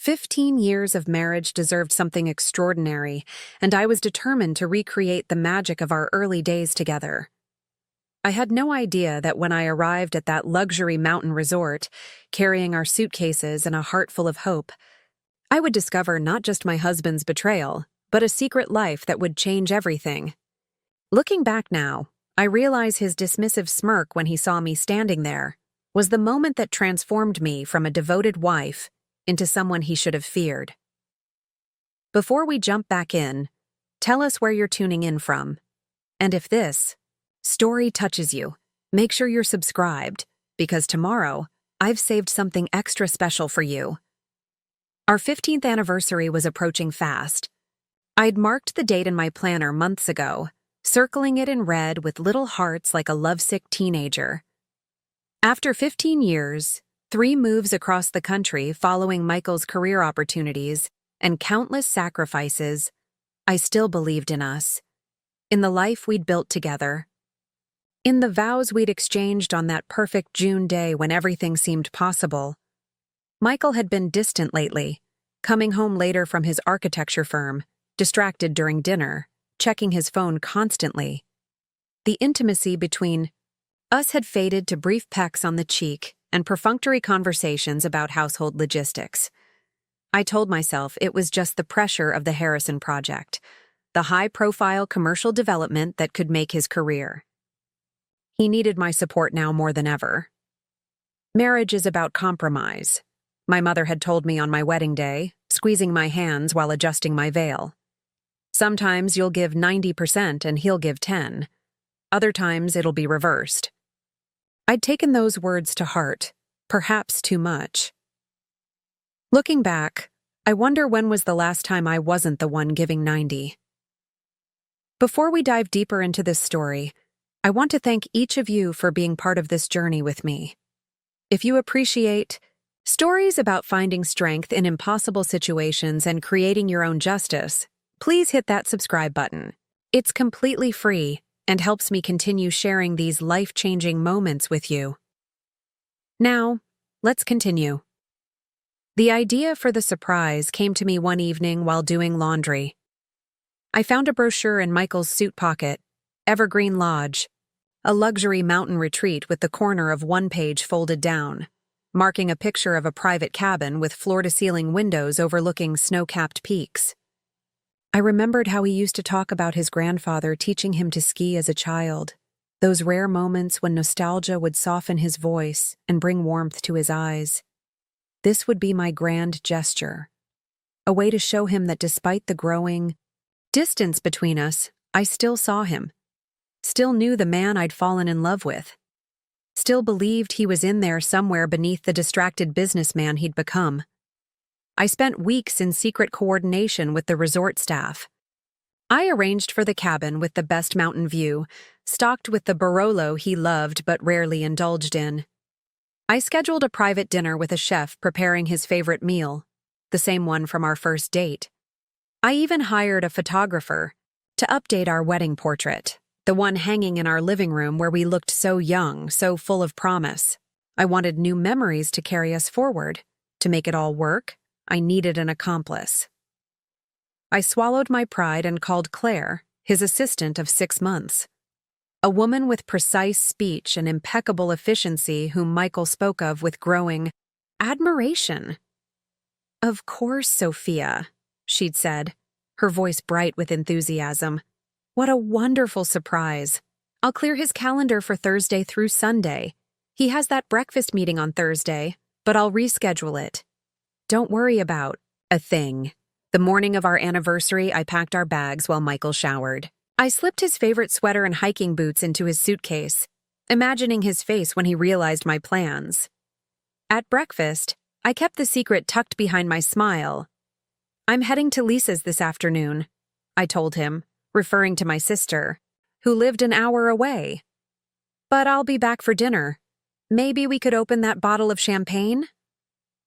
15 years of marriage deserved something extraordinary, and I was determined to recreate the magic of our early days together. I had no idea that when I arrived at that luxury mountain resort, carrying our suitcases and a heart full of hope, I would discover not just my husband's betrayal, but a secret life that would change everything. Looking back now, I realize his dismissive smirk when he saw me standing there was the moment that transformed me from a devoted wife into someone he should have feared. Before we jump back in, tell us where you're tuning in from. And if this story touches you, make sure you're subscribed, because tomorrow, I've saved something extra special for you. Our 15th anniversary was approaching fast. I'd marked the date in my planner months ago, circling it in red with little hearts like a lovesick teenager. After 15 years, 3 moves across the country following Michael's career opportunities, and countless sacrifices, I still believed in us, in the life we'd built together, in the vows we'd exchanged on that perfect June day when everything seemed possible. Michael had been distant lately, coming home later from his architecture firm, distracted during dinner, checking his phone constantly. The intimacy between us had faded to brief pecks on the cheek and perfunctory conversations about household logistics. I told myself it was just the pressure of the Harrison project, the high-profile commercial development that could make his career. He needed my support now more than ever. Marriage is about compromise, my mother had told me on my wedding day, squeezing my hands while adjusting my veil. Sometimes you'll give 90% and he'll give 10. Other times it'll be reversed. I'd taken those words to heart, perhaps too much. Looking back, I wonder when was the last time I wasn't the one giving 90. Before we dive deeper into this story, I want to thank each of you for being part of this journey with me. If you appreciate stories about finding strength in impossible situations and creating your own justice, please hit that subscribe button. It's completely free and helps me continue sharing these life-changing moments with you. Now, let's continue. The idea for the surprise came to me one evening while doing laundry. I found a brochure in Michael's suit pocket, Evergreen Lodge, a luxury mountain retreat with the corner of one page folded down, marking a picture of a private cabin with floor-to-ceiling windows overlooking snow-capped peaks. I remembered how he used to talk about his grandfather teaching him to ski as a child, those rare moments when nostalgia would soften his voice and bring warmth to his eyes. This would be my grand gesture, a way to show him that despite the growing distance between us, I still saw him, still knew the man I'd fallen in love with, still believed he was in there somewhere beneath the distracted businessman he'd become. I spent weeks in secret coordination with the resort staff. I arranged for the cabin with the best mountain view, stocked with the Barolo he loved but rarely indulged in. I scheduled a private dinner with a chef preparing his favorite meal, the same one from our first date. I even hired a photographer to update our wedding portrait, the one hanging in our living room where we looked so young, so full of promise. I wanted new memories to carry us forward. To make it all work, I needed an accomplice. I swallowed my pride and called Claire, his assistant of 6 months. A woman with precise speech and impeccable efficiency whom Michael spoke of with growing admiration. "Of course, Sophia," she'd said, her voice bright with enthusiasm. "What a wonderful surprise. I'll clear his calendar for Thursday through Sunday. He has that breakfast meeting on Thursday, but I'll reschedule it. Don't worry about a thing." The morning of our anniversary, I packed our bags while Michael showered. I slipped his favorite sweater and hiking boots into his suitcase, imagining his face when he realized my plans. At breakfast, I kept the secret tucked behind my smile. "I'm heading to Lisa's this afternoon," I told him, referring to my sister, who lived an hour away. "But I'll be back for dinner. Maybe we could open that bottle of champagne?"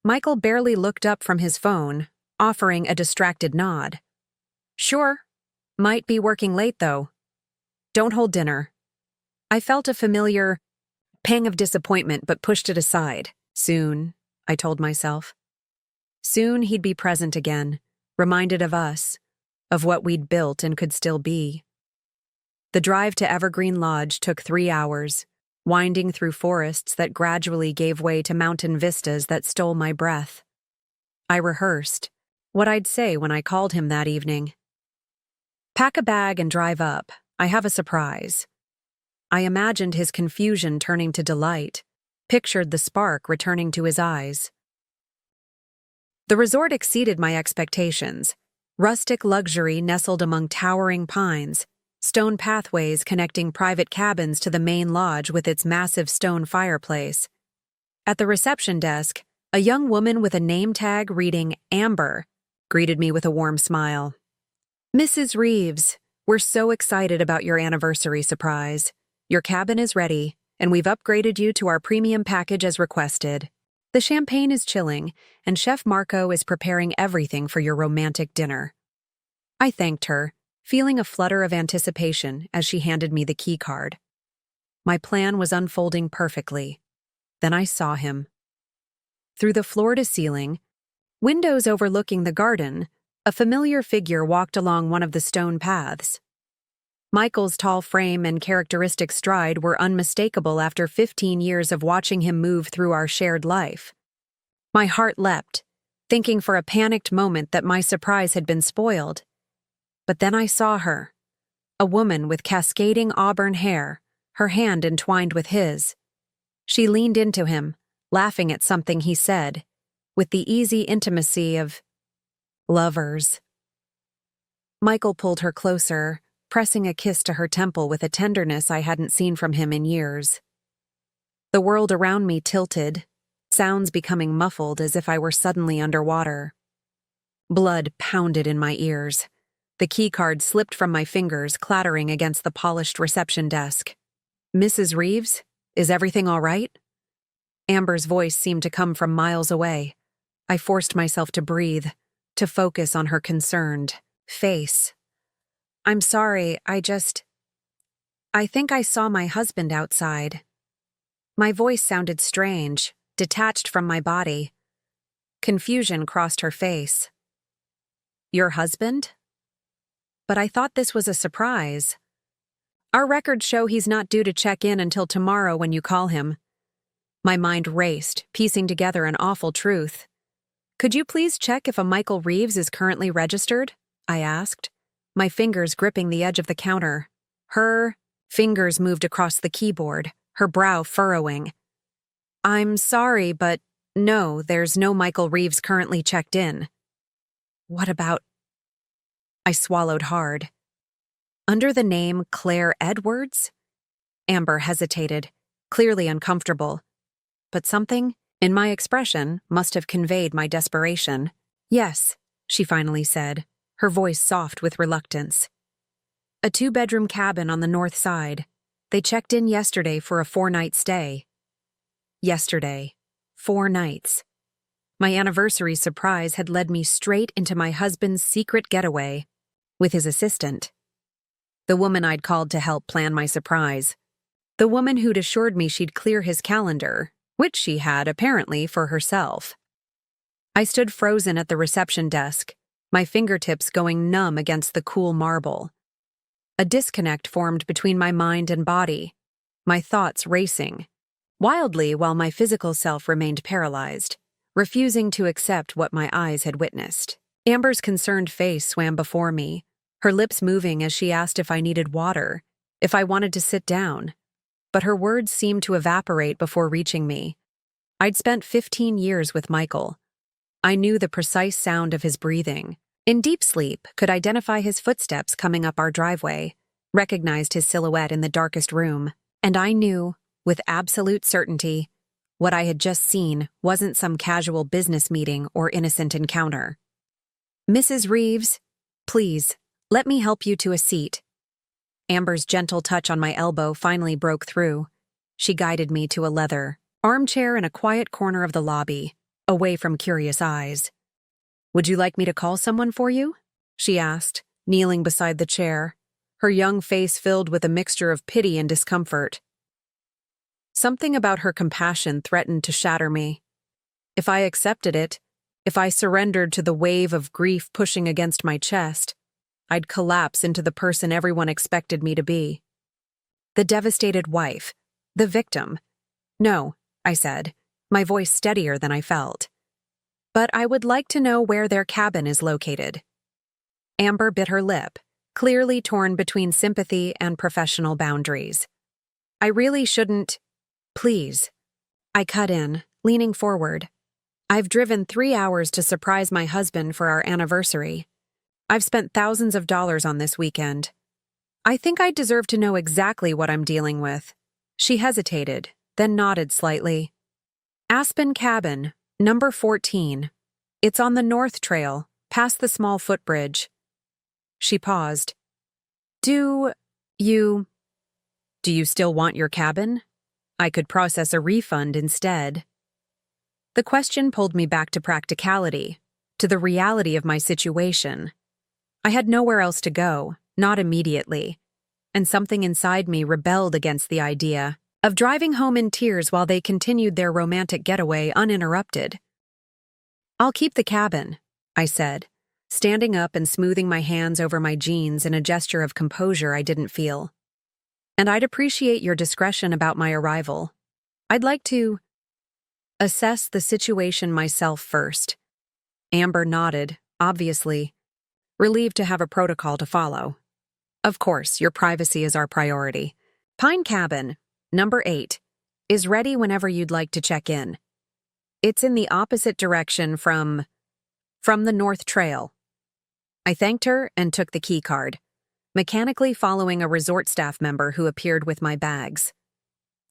Michael barely looked up from his phone, offering a distracted nod. "Sure. Might be working late, though. Don't hold dinner." I felt a familiar pang of disappointment but pushed it aside. "Soon," I told myself. Soon he'd be present again, reminded of us, of what we'd built and could still be. The drive to Evergreen Lodge took 3 hours, winding through forests that gradually gave way to mountain vistas that stole my breath. I rehearsed what I'd say when I called him that evening. "Pack a bag and drive up. I have a surprise." I imagined his confusion turning to delight, pictured the spark returning to his eyes. The resort exceeded my expectations. Rustic luxury nestled among towering pines, stone pathways connecting private cabins to the main lodge with its massive stone fireplace. At the reception desk, a young woman with a name tag reading Amber greeted me with a warm smile. "Mrs. Reeves, we're so excited about your anniversary surprise. Your cabin is ready, and we've upgraded you to our premium package as requested. The champagne is chilling, and Chef Marco is preparing everything for your romantic dinner." I thanked her, feeling a flutter of anticipation as she handed me the key card. My plan was unfolding perfectly. Then I saw him. Through the floor-to-ceiling, windows overlooking the garden, a familiar figure walked along one of the stone paths. Michael's tall frame and characteristic stride were unmistakable after 15 years of watching him move through our shared life. My heart leapt, thinking for a panicked moment that my surprise had been spoiled. But then I saw her, a woman with cascading auburn hair, her hand entwined with his. She leaned into him, laughing at something he said, with the easy intimacy of lovers. Michael pulled her closer, pressing a kiss to her temple with a tenderness I hadn't seen from him in years. The world around me tilted, sounds becoming muffled as if I were suddenly underwater. Blood pounded in my ears. The keycard slipped from my fingers, clattering against the polished reception desk. "Mrs. Reeves, is everything all right?" Amber's voice seemed to come from miles away. I forced myself to breathe, to focus on her concerned face. "I'm sorry, I think I saw my husband outside." My voice sounded strange, detached from my body. Confusion crossed her face. "Your husband? But I thought this was a surprise. Our records show he's not due to check in until tomorrow when you call him." My mind raced, piecing together an awful truth. "Could you please check if a Michael Reeves is currently registered?" I asked, my fingers gripping the edge of the counter. Her fingers moved across the keyboard, her brow furrowing. "I'm sorry, but no, there's no Michael Reeves currently checked in." "What about—" I swallowed hard. "Under the name Claire Edwards?" Amber hesitated, clearly uncomfortable. But something in my expression must have conveyed my desperation. "Yes," she finally said, her voice soft with reluctance. "A 2-bedroom cabin on the north side. They checked in yesterday for a 4-night stay." Yesterday. 4 nights. My anniversary surprise had led me straight into my husband's secret getaway with his assistant. The woman I'd called to help plan my surprise. The woman who'd assured me she'd clear his calendar, which she had, apparently, for herself. I stood frozen at the reception desk, my fingertips going numb against the cool marble. A disconnect formed between my mind and body, my thoughts racing wildly while my physical self remained paralyzed, refusing to accept what my eyes had witnessed. Amber's concerned face swam before me, her lips moving as she asked if I needed water, if I wanted to sit down. But her words seemed to evaporate before reaching me. I'd spent 15 years with Michael. I knew the precise sound of his breathing. In deep sleep, could identify his footsteps coming up our driveway, recognized his silhouette in the darkest room, and I knew, with absolute certainty, what I had just seen wasn't some casual business meeting or innocent encounter. "Mrs. Reeves, please, let me help you to a seat." Amber's gentle touch on my elbow finally broke through. She guided me to a leather armchair in a quiet corner of the lobby, away from curious eyes. "Would you like me to call someone for you?" she asked, kneeling beside the chair, her young face filled with a mixture of pity and discomfort. Something about her compassion threatened to shatter me. If I accepted it, If I surrendered to the wave of grief pushing against my chest, I'd collapse into the person everyone expected me to be. The devastated wife. The victim. No, I said, my voice steadier than I felt. But I would like to know where their cabin is located. Amber bit her lip, clearly torn between sympathy and professional boundaries. I really shouldn't. Please. I cut in, leaning forward. I've driven 3 hours to surprise my husband for our anniversary. I've spent thousands of dollars on this weekend. I think I deserve to know exactly what I'm dealing with. She hesitated, then nodded slightly. Aspen Cabin, number 14. It's on the North Trail, past the small footbridge. She paused. Do you still want your cabin? I could process a refund instead. The question pulled me back to practicality, to the reality of my situation. I had nowhere else to go, not immediately, and something inside me rebelled against the idea of driving home in tears while they continued their romantic getaway uninterrupted. I'll keep the cabin, I said, standing up and smoothing my hands over my jeans in a gesture of composure I didn't feel. And I'd appreciate your discretion about my arrival. I'd like to assess the situation myself first. Amber nodded, obviously, relieved to have a protocol to follow. Of course, your privacy is our priority. Pine Cabin, number 8, is ready whenever you'd like to check in. It's in the opposite direction from the North Trail. I thanked her and took the key card, mechanically following a resort staff member who appeared with my bags.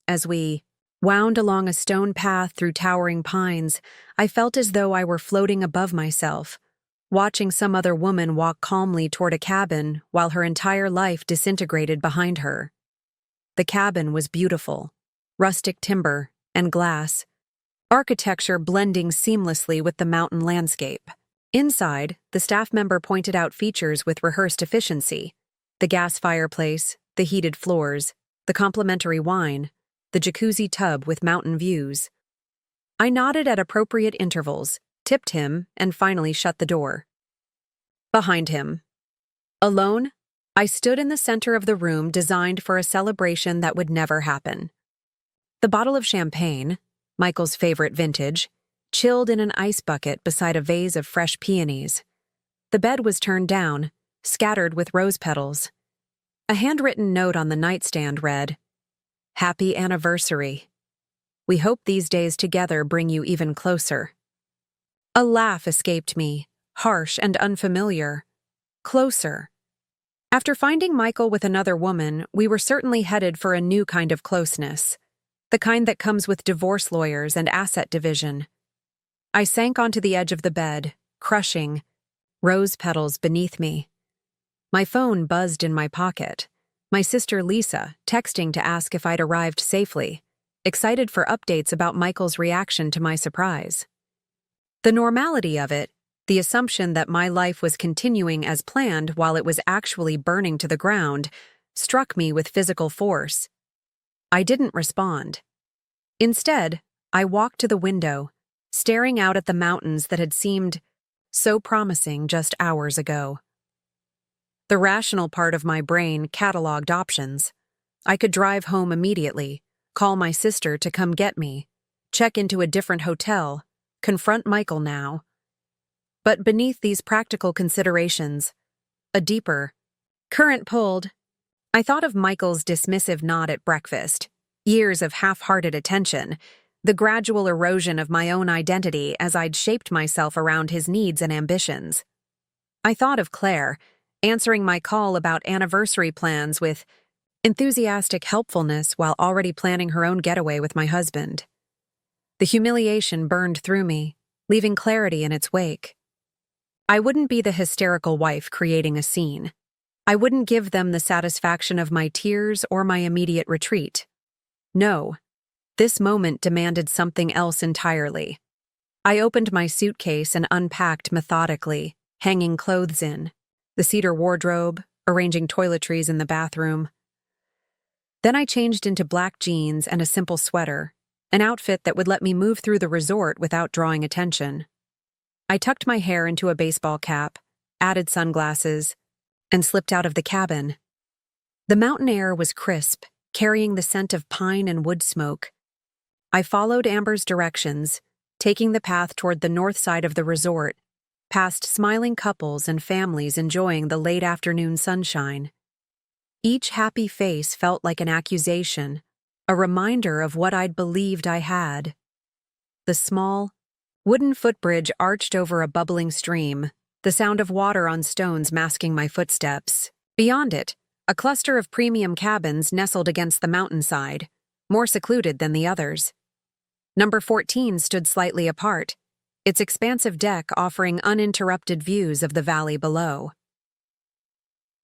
As we wound along a stone path through towering pines, I felt as though I were floating above myself, watching some other woman walk calmly toward a cabin while her entire life disintegrated behind her. The cabin was beautiful, rustic timber and glass, architecture blending seamlessly with the mountain landscape. Inside, the staff member pointed out features with rehearsed efficiency: the gas fireplace, the heated floors, the complimentary wine, the jacuzzi tub with mountain views. I nodded at appropriate intervals, tipped him, and finally shut the door. Behind him. Alone, I stood in the center of the room designed for a celebration that would never happen. The bottle of champagne, Michael's favorite vintage, chilled in an ice bucket beside a vase of fresh peonies. The bed was turned down, scattered with rose petals. A handwritten note on the nightstand read, "Happy anniversary. We hope these days together bring you even closer." A laugh escaped me, harsh and unfamiliar. Closer. After finding Michael with another woman, we were certainly headed for a new kind of closeness, the kind that comes with divorce lawyers and asset division. I sank onto the edge of the bed, crushing rose petals beneath me. My phone buzzed in my pocket. My sister Lisa texting to ask if I'd arrived safely, excited for updates about Michael's reaction to my surprise. The normality of it, the assumption that my life was continuing as planned while it was actually burning to the ground, struck me with physical force. I didn't respond. Instead, I walked to the window, staring out at the mountains that had seemed so promising just hours ago. The rational part of my brain cataloged options. I could drive home immediately, call my sister to come get me, check into a different hotel, confront Michael now. But beneath these practical considerations, a deeper current pulled. I thought of Michael's dismissive nod at breakfast, years of half-hearted attention, the gradual erosion of my own identity as I'd shaped myself around his needs and ambitions. I thought of Claire, answering my call about anniversary plans with enthusiastic helpfulness while already planning her own getaway with my husband. The humiliation burned through me, leaving clarity in its wake. I wouldn't be the hysterical wife creating a scene. I wouldn't give them the satisfaction of my tears or my immediate retreat. No, this moment demanded something else entirely. I opened my suitcase and unpacked methodically, hanging clothes in, the cedar wardrobe, arranging toiletries in the bathroom. Then I changed into black jeans and a simple sweater, an outfit that would let me move through the resort without drawing attention. I tucked my hair into a baseball cap, added sunglasses, and slipped out of the cabin. The mountain air was crisp, carrying the scent of pine and wood smoke. I followed Amber's directions, taking the path toward the north side of the resort, past smiling couples and families enjoying the late afternoon sunshine. Each happy face felt like an accusation, a reminder of what I'd believed I had. The small, wooden footbridge arched over a bubbling stream, the sound of water on stones masking my footsteps. Beyond it, a cluster of premium cabins nestled against the mountainside, more secluded than the others. Number 14 stood slightly apart, its expansive deck offering uninterrupted views of the valley below.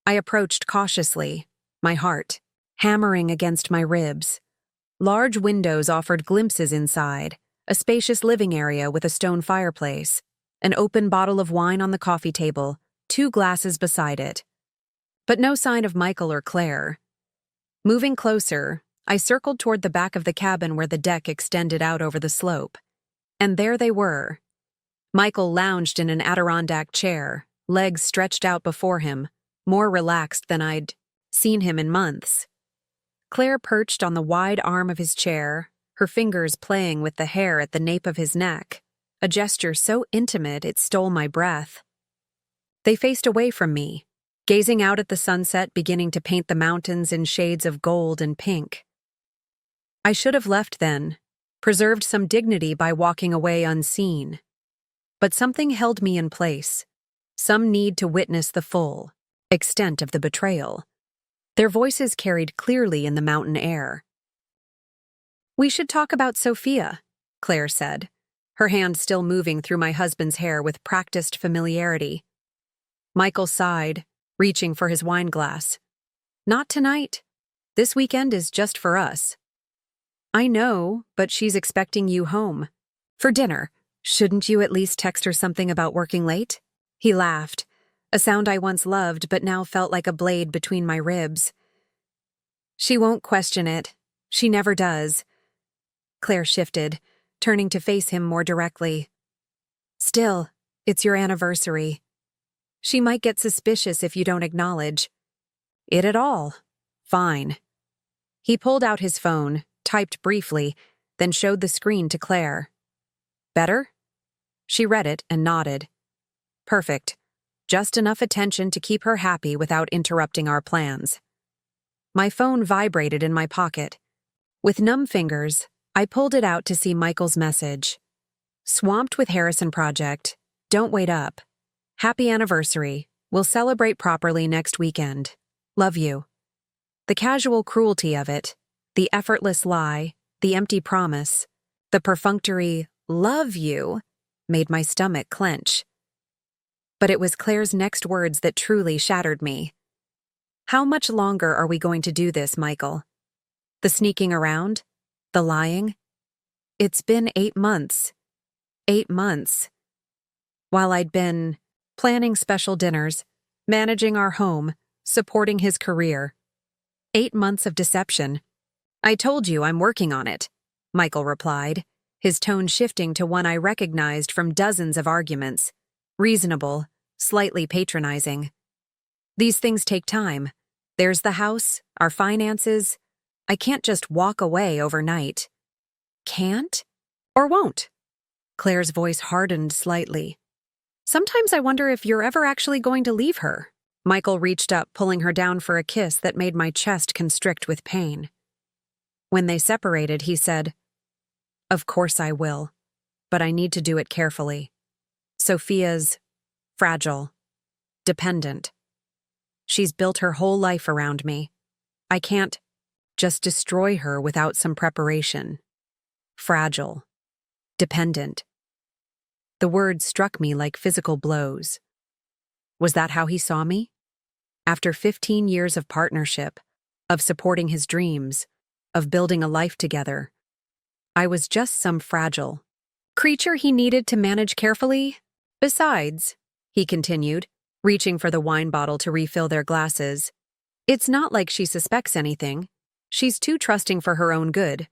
I approached cautiously, my heart hammering against my ribs. Large windows offered glimpses inside, a spacious living area with a stone fireplace, an open bottle of wine on the coffee table, 2 glasses beside it. But no sign of Michael or Claire. Moving closer, I circled toward the back of the cabin where the deck extended out over the slope. And there they were. Michael lounged in an Adirondack chair, legs stretched out before him, more relaxed than I'd seen him in months. Claire perched on the wide arm of his chair, her fingers playing with the hair at the nape of his neck, a gesture so intimate it stole my breath. They faced away from me, gazing out at the sunset beginning to paint the mountains in shades of gold and pink. I should have left then, preserved some dignity by walking away unseen. But something held me in place, some need to witness the full extent of the betrayal. Their voices carried clearly in the mountain air. "We should talk about Sophia," Claire said, her hand still moving through my husband's hair with practiced familiarity. Michael sighed, reaching for his wine glass. "Not tonight. This weekend is just for us." "I know, but she's expecting you home. For dinner. Shouldn't you at least text her something about working late?" He laughed, a sound I once loved but now felt like a blade between my ribs. "She won't question it. She never does." Claire shifted, turning to face him more directly. "Still, it's your anniversary. She might get suspicious if you don't acknowledge it at all. Fine." He pulled out his phone, typed briefly, then showed the screen to Claire. "Better?" She read it and nodded. "Perfect. Just enough attention to keep her happy without interrupting our plans." My phone vibrated in my pocket. With numb fingers, I pulled it out to see Michael's message. "Swamped with Harrison project. Don't wait up. Happy anniversary. We'll celebrate properly next weekend. Love you." The casual cruelty of it, the effortless lie, the empty promise, the perfunctory "love you" made my stomach clench. But it was Claire's next words that truly shattered me. "How much longer are we going to do this, Michael? The sneaking around? The lying? It's been 8 months. 8 months. While I'd been planning special dinners, managing our home, supporting his career. 8 months of deception. "I told you I'm working on it," Michael replied, his tone shifting to one I recognized from dozens of arguments. Reasonable, slightly patronizing. "These things take time. There's the house, our finances. I can't just walk away overnight." "Can't? Or won't?" Claire's voice hardened slightly. "Sometimes I wonder if you're ever actually going to leave her." Michael reached up, pulling her down for a kiss that made my chest constrict with pain. When they separated, he said, "Of course I will, but I need to do it carefully. Sophia's fragile, dependent. She's built her whole life around me. I can't just destroy her without some preparation. Fragile, dependent." The words struck me like physical blows. Was that how he saw me? After 15 years of partnership, of supporting his dreams, of building a life together, I was just some fragile creature he needed to manage carefully? "Besides," he continued, reaching for the wine bottle to refill their glasses, "it's not like she suspects anything. She's too trusting for her own good.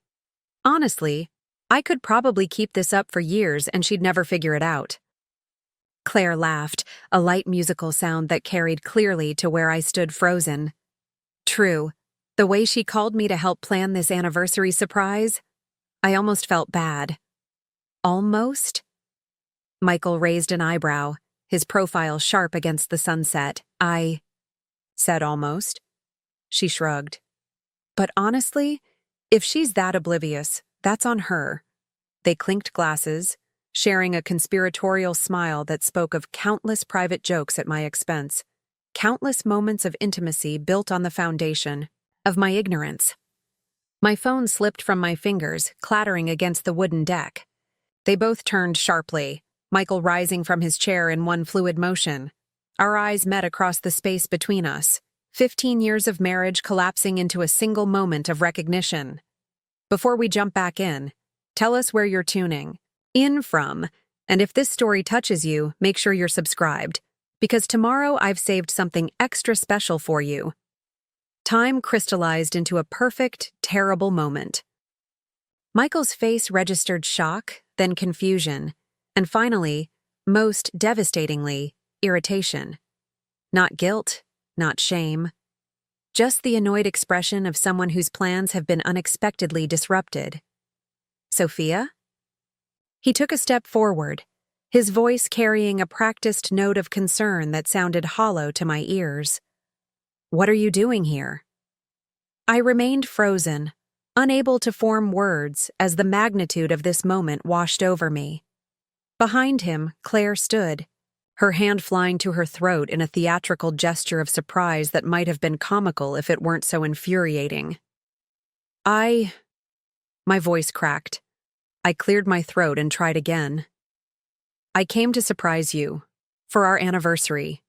Honestly, I could probably keep this up for years and she'd never figure it out." Claire laughed, a light musical sound that carried clearly to where I stood frozen. True, the way she called me to help plan this anniversary surprise, I almost felt bad. Almost? Michael raised an eyebrow, his profile sharp against the sunset. I said almost. She shrugged. But honestly, if she's that oblivious, that's on her. They clinked glasses, sharing a conspiratorial smile that spoke of countless private jokes at my expense, countless moments of intimacy built on the foundation of my ignorance. My phone slipped from my fingers, clattering against the wooden deck. They both turned sharply, Michael rising from his chair in one fluid motion. Our eyes met across the space between us, 15 years of marriage collapsing into a single moment of recognition. Before we jump back in, tell us where you're tuning in from, and if this story touches you, make sure you're subscribed, because tomorrow I've saved something extra special for you. Time crystallized into a perfect, terrible moment. Michael's face registered shock, then confusion, and finally, most devastatingly, irritation. Not guilt, not shame. Just the annoyed expression of someone whose plans have been unexpectedly disrupted. Sophia? He took a step forward, his voice carrying a practiced note of concern that sounded hollow to my ears. What are you doing here? I remained frozen, unable to form words as the magnitude of this moment washed over me. Behind him, Claire stood, her hand flying to her throat in a theatrical gesture of surprise that might have been comical if it weren't so infuriating. My voice cracked. I cleared my throat and tried again. I came to surprise you, for our anniversary.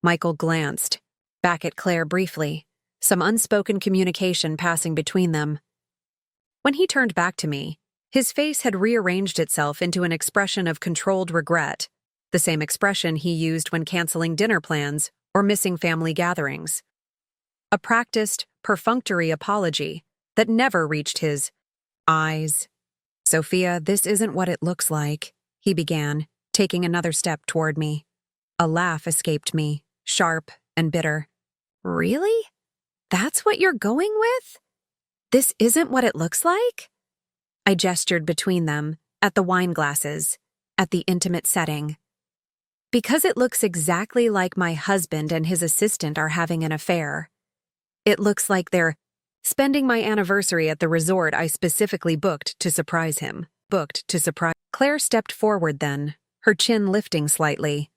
Michael glanced, back at Claire briefly, some unspoken communication passing between them. When he turned back to me, his face had rearranged itself into an expression of controlled regret, the same expression he used when canceling dinner plans or missing family gatherings. A practiced, perfunctory apology that never reached his eyes. Sophia, this isn't what it looks like, he began, taking another step toward me. A laugh escaped me, sharp and bitter. Really? That's what you're going with? This isn't what it looks like? I gestured between them, at the wine glasses, at the intimate setting. Because it looks exactly like my husband and his assistant are having an affair. It looks like they're spending my anniversary at the resort I specifically booked to surprise him. Claire stepped forward then, her chin lifting slightly.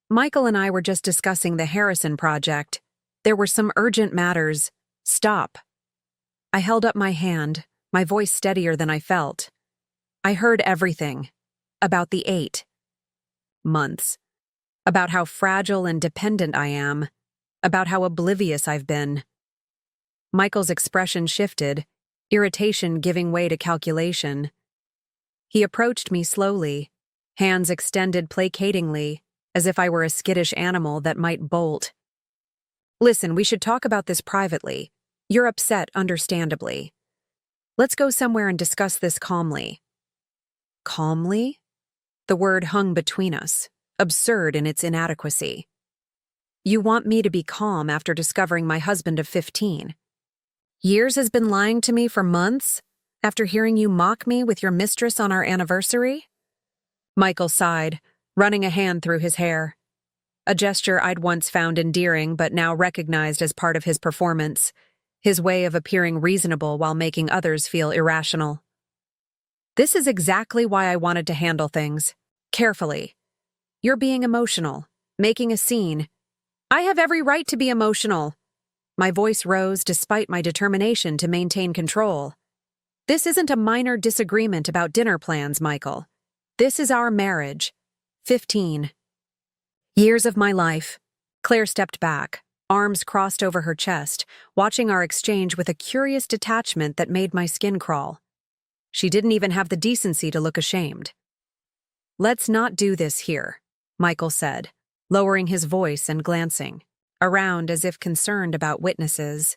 Michael and I were just discussing the Harrison project. There were some urgent matters. Stop. I held up my hand, my voice steadier than I felt. I heard everything. About the 8 months. About how fragile and dependent I am. About how oblivious I've been. Michael's expression shifted, irritation giving way to calculation. He approached me slowly, hands extended placatingly, as if I were a skittish animal that might bolt. Listen, we should talk about this privately. You're upset, understandably. Let's go somewhere and discuss this calmly. Calmly? The word hung between us, absurd in its inadequacy. You want me to be calm after discovering my husband of 15. Years has been lying to me for months, after hearing you mock me with your mistress on our anniversary? Michael sighed, running a hand through his hair. A gesture I'd once found endearing but now recognized as part of his performance, his way of appearing reasonable while making others feel irrational. This is exactly why I wanted to handle things. Carefully. You're being emotional, making a scene. I have every right to be emotional. My voice rose despite my determination to maintain control. This isn't a minor disagreement about dinner plans, Michael. This is our marriage. 15 years of my life. Claire stepped back, arms crossed over her chest, watching our exchange with a curious detachment that made my skin crawl. She didn't even have the decency to look ashamed. Let's not do this here, Michael said, lowering his voice and glancing around as if concerned about witnesses.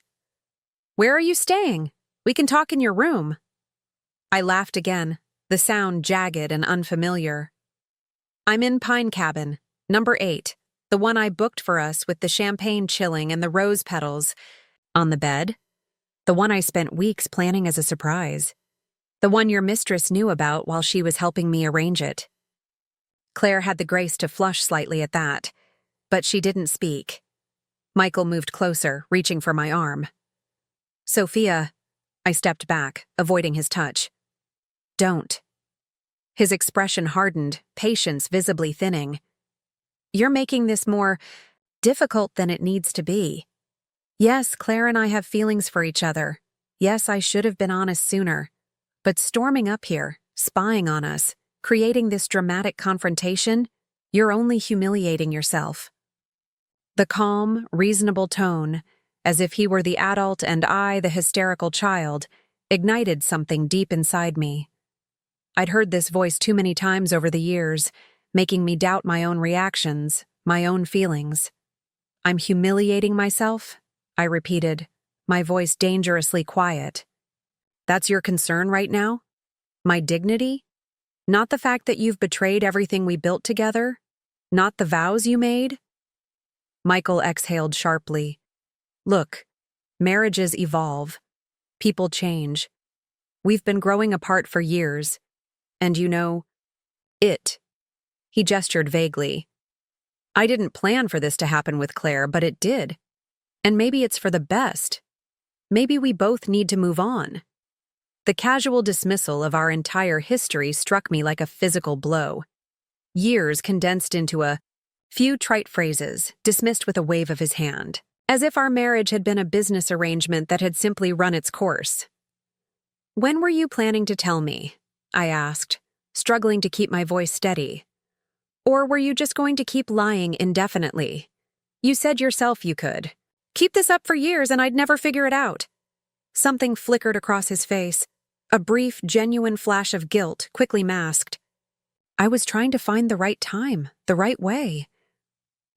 Where are you staying? We can talk in your room. I laughed again, the sound jagged and unfamiliar. I'm in Pine Cabin, number 8, the one I booked for us with the champagne chilling and the rose petals on the bed. The one I spent weeks planning as a surprise. The one your mistress knew about while she was helping me arrange it. Claire had the grace to flush slightly at that, but she didn't speak. Michael moved closer, reaching for my arm. Sophia, I stepped back, avoiding his touch. Don't. His expression hardened, patience visibly thinning. You're making this more difficult than it needs to be. Yes, Claire and I have feelings for each other. Yes, I should have been honest sooner. But storming up here, spying on us, creating this dramatic confrontation, you're only humiliating yourself. The calm, reasonable tone, as if he were the adult and I the hysterical child, ignited something deep inside me. I'd heard this voice too many times over the years, making me doubt my own reactions, my own feelings. I'm humiliating myself? I repeated, my voice dangerously quiet. That's your concern right now? My dignity? Not the fact that you've betrayed everything we built together? Not the vows you made? Michael exhaled sharply. Look, marriages evolve. People change. We've been growing apart for years. And you know, he gestured vaguely. I didn't plan for this to happen with Claire, but it did. And maybe it's for the best. Maybe we both need to move on. The casual dismissal of our entire history struck me like a physical blow. Years condensed into a few trite phrases, dismissed with a wave of his hand, as if our marriage had been a business arrangement that had simply run its course. When were you planning to tell me? I asked, struggling to keep my voice steady. Or were you just going to keep lying indefinitely? You said yourself you could. Keep this up for years and I'd never figure it out. Something flickered across his face, a brief, genuine flash of guilt, quickly masked. I was trying to find the right time, the right way.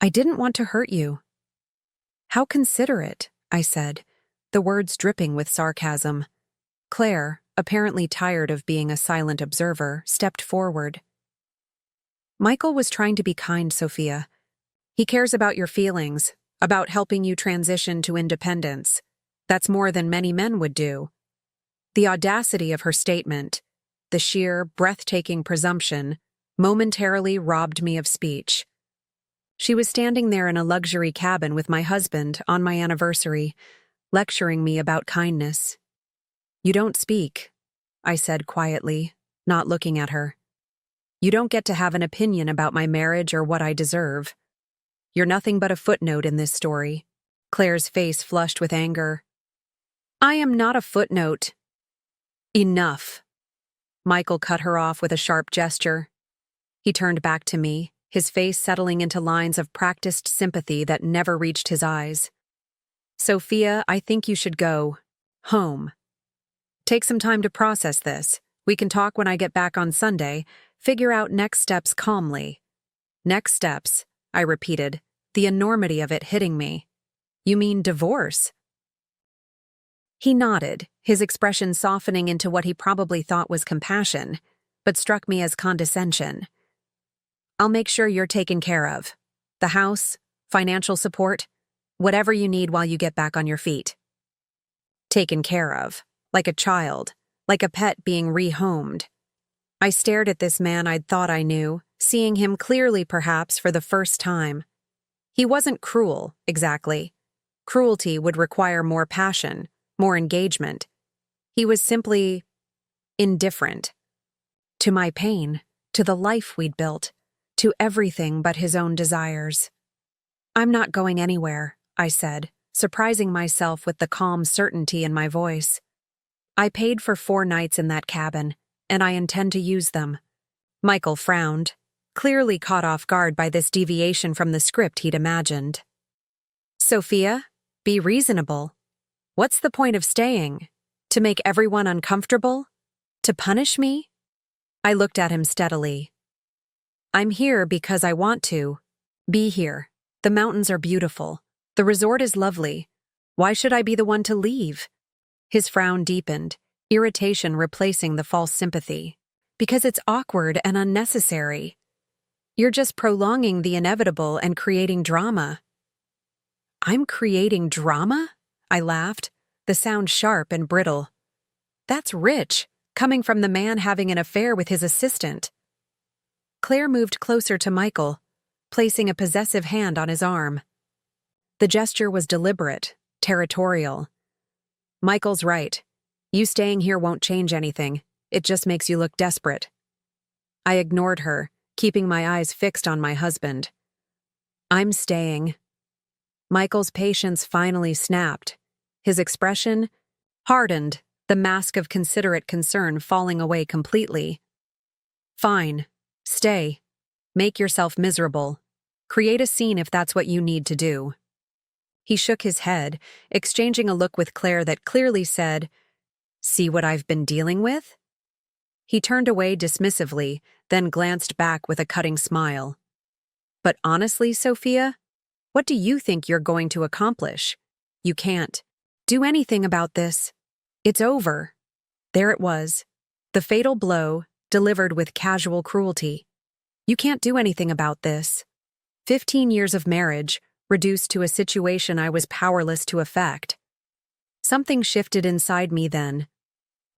I didn't want to hurt you. How considerate, I said, the words dripping with sarcasm. Claire, apparently tired of being a silent observer, stepped forward. Michael was trying to be kind, Sophia. He cares about your feelings, about helping you transition to independence. That's more than many men would do. The audacity of her statement, the sheer, breathtaking presumption, momentarily robbed me of speech. She was standing there in a luxury cabin with my husband on my anniversary, lecturing me about kindness. You don't speak, I said quietly, not looking at her. You don't get to have an opinion about my marriage or what I deserve. You're nothing but a footnote in this story. Claire's face flushed with anger. I am not a footnote. Enough. Michael cut her off with a sharp gesture. He turned back to me, his face settling into lines of practiced sympathy that never reached his eyes. Sophia, I think you should go home. Take some time to process this. We can talk when I get back on Sunday, figure out next steps calmly. Next steps, I repeated, the enormity of it hitting me. You mean divorce? He nodded, his expression softening into what he probably thought was compassion, but struck me as condescension. I'll make sure you're taken care of. The house, financial support, whatever you need while you get back on your feet. Taken care of, like a child, like a pet being rehomed. I stared at this man I'd thought I knew, seeing him clearly perhaps for the first time. He wasn't cruel, exactly. Cruelty would require more passion, more engagement. He was simply indifferent. To my pain, to the life we'd built, to everything but his own desires. I'm not going anywhere, I said, surprising myself with the calm certainty in my voice. I paid for 4 nights in that cabin, and I intend to use them. Michael frowned, clearly caught off guard by this deviation from the script he'd imagined. Sophia, be reasonable. What's the point of staying? To make everyone uncomfortable? To punish me? I looked at him steadily. I'm here because I want to. Be here. The mountains are beautiful. The resort is lovely. Why should I be the one to leave? His frown deepened, irritation replacing the false sympathy. Because it's awkward and unnecessary. You're just prolonging the inevitable and creating drama. I'm creating drama? I laughed, the sound sharp and brittle. That's rich, coming from the man having an affair with his assistant. Claire moved closer to Michael, placing a possessive hand on his arm. The gesture was deliberate, territorial. Michael's right. You staying here won't change anything. It just makes you look desperate. I ignored her, keeping my eyes fixed on my husband. I'm staying. Michael's patience finally snapped. His expression hardened, the mask of considerate concern falling away completely. Fine. Stay. Make yourself miserable. Create a scene if that's what you need to do. He shook his head, exchanging a look with Claire that clearly said, "See what I've been dealing with?" He turned away dismissively, then glanced back with a cutting smile. But honestly, Sophia, what do you think you're going to accomplish? You can't do anything about this. It's over. There it was, the fatal blow, delivered with casual cruelty. You can't do anything about this. 15 years of marriage, reduced to a situation I was powerless to affect. Something shifted inside me then.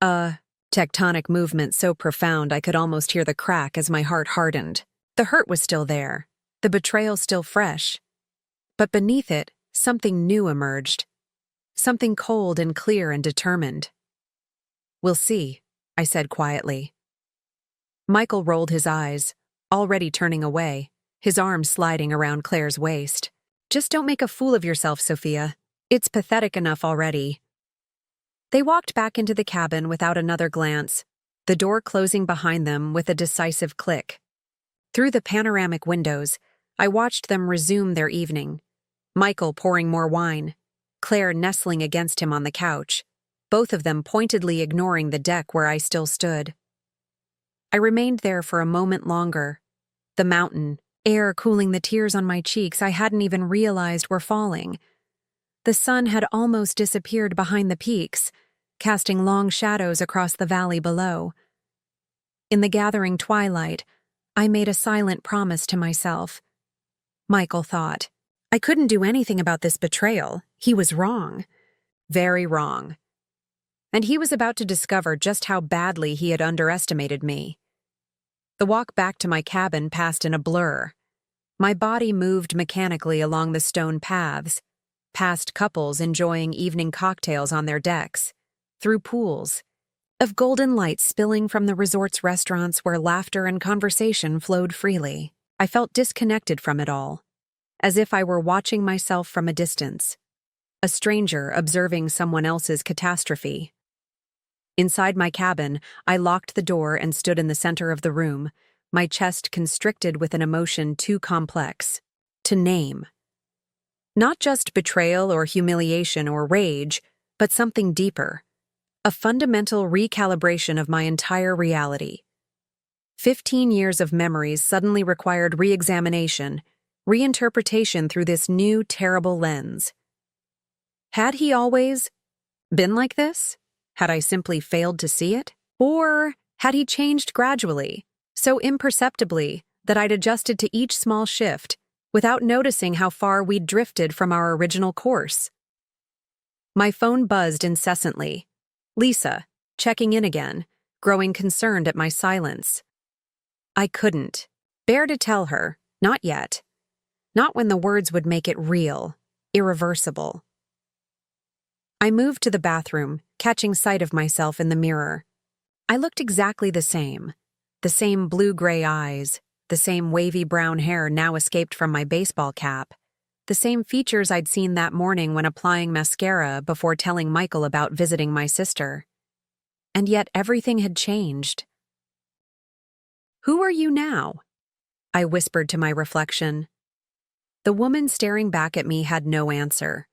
A tectonic movement so profound I could almost hear the crack as my heart hardened. The hurt was still there, the betrayal still fresh. But beneath it, something new emerged. Something cold and clear and determined. "We'll see," I said quietly. Michael rolled his eyes, already turning away, his arms sliding around Claire's waist. "Just don't make a fool of yourself, Sophia. It's pathetic enough already." They walked back into the cabin without another glance, the door closing behind them with a decisive click. Through the panoramic windows, I watched them resume their evening. Michael pouring more wine, Claire nestling against him on the couch, both of them pointedly ignoring the deck where I still stood. I remained there for a moment longer, the mountain, air cooling the tears on my cheeks I hadn't even realized were falling. The sun had almost disappeared behind the peaks, casting long shadows across the valley below. In the gathering twilight, I made a silent promise to myself. Michael thought, I couldn't do anything about this betrayal. He was wrong. Very wrong. And he was about to discover just how badly he had underestimated me. The walk back to my cabin passed in a blur. My body moved mechanically along the stone paths, past couples enjoying evening cocktails on their decks, through pools, of golden light spilling from the resort's restaurants where laughter and conversation flowed freely. I felt disconnected from it all, as if I were watching myself from a distance, a stranger observing someone else's catastrophe. Inside my cabin, I locked the door and stood in the center of the room, my chest constricted with an emotion too complex to name. Not just betrayal or humiliation or rage, but something deeper, a fundamental recalibration of my entire reality. 15 years of memories suddenly required re-examination, reinterpretation through this new, terrible lens. Had he always been like this? Had I simply failed to see it? Or had he changed gradually, so imperceptibly that I'd adjusted to each small shift without noticing how far we'd drifted from our original course? My phone buzzed incessantly. Lisa, checking in again, growing concerned at my silence. I couldn't bear to tell her, not yet. Not when the words would make it real, irreversible. I moved to the bathroom, catching sight of myself in the mirror. I looked exactly the same blue-gray eyes, the same wavy brown hair now escaped from my baseball cap, the same features I'd seen that morning when applying mascara before telling Michael about visiting my sister. And yet everything had changed. "Who are you now?" I whispered to my reflection. The woman staring back at me had no answer.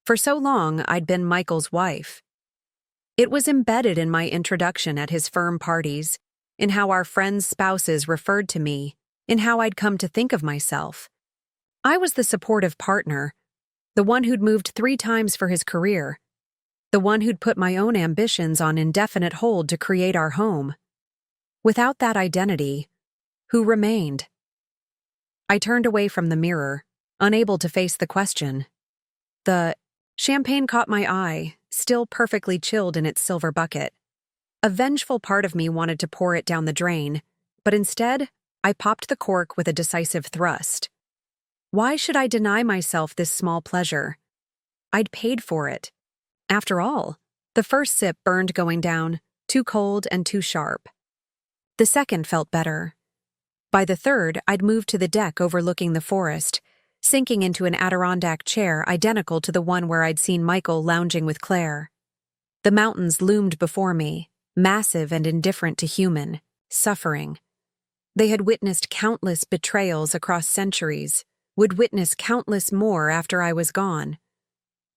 For so long, I'd been Michael's wife. It was embedded in my introduction at his firm parties, in how our friends' spouses referred to me, in how I'd come to think of myself. I was the supportive partner, the one who'd moved 3 times for his career, the one who'd put my own ambitions on indefinite hold to create our home. Without that identity, who remained? I turned away from the mirror, unable to face the question. The champagne caught my eye, still perfectly chilled in its silver bucket. A vengeful part of me wanted to pour it down the drain, but instead, I popped the cork with a decisive thrust. Why should I deny myself this small pleasure? I'd paid for it. After all, the first sip burned going down, too cold and too sharp. The second felt better. By the third, I'd moved to the deck overlooking the forest, sinking into an Adirondack chair identical to the one where I'd seen Michael lounging with Claire. The mountains loomed before me, massive and indifferent to human, suffering. They had witnessed countless betrayals across centuries, would witness countless more after I was gone.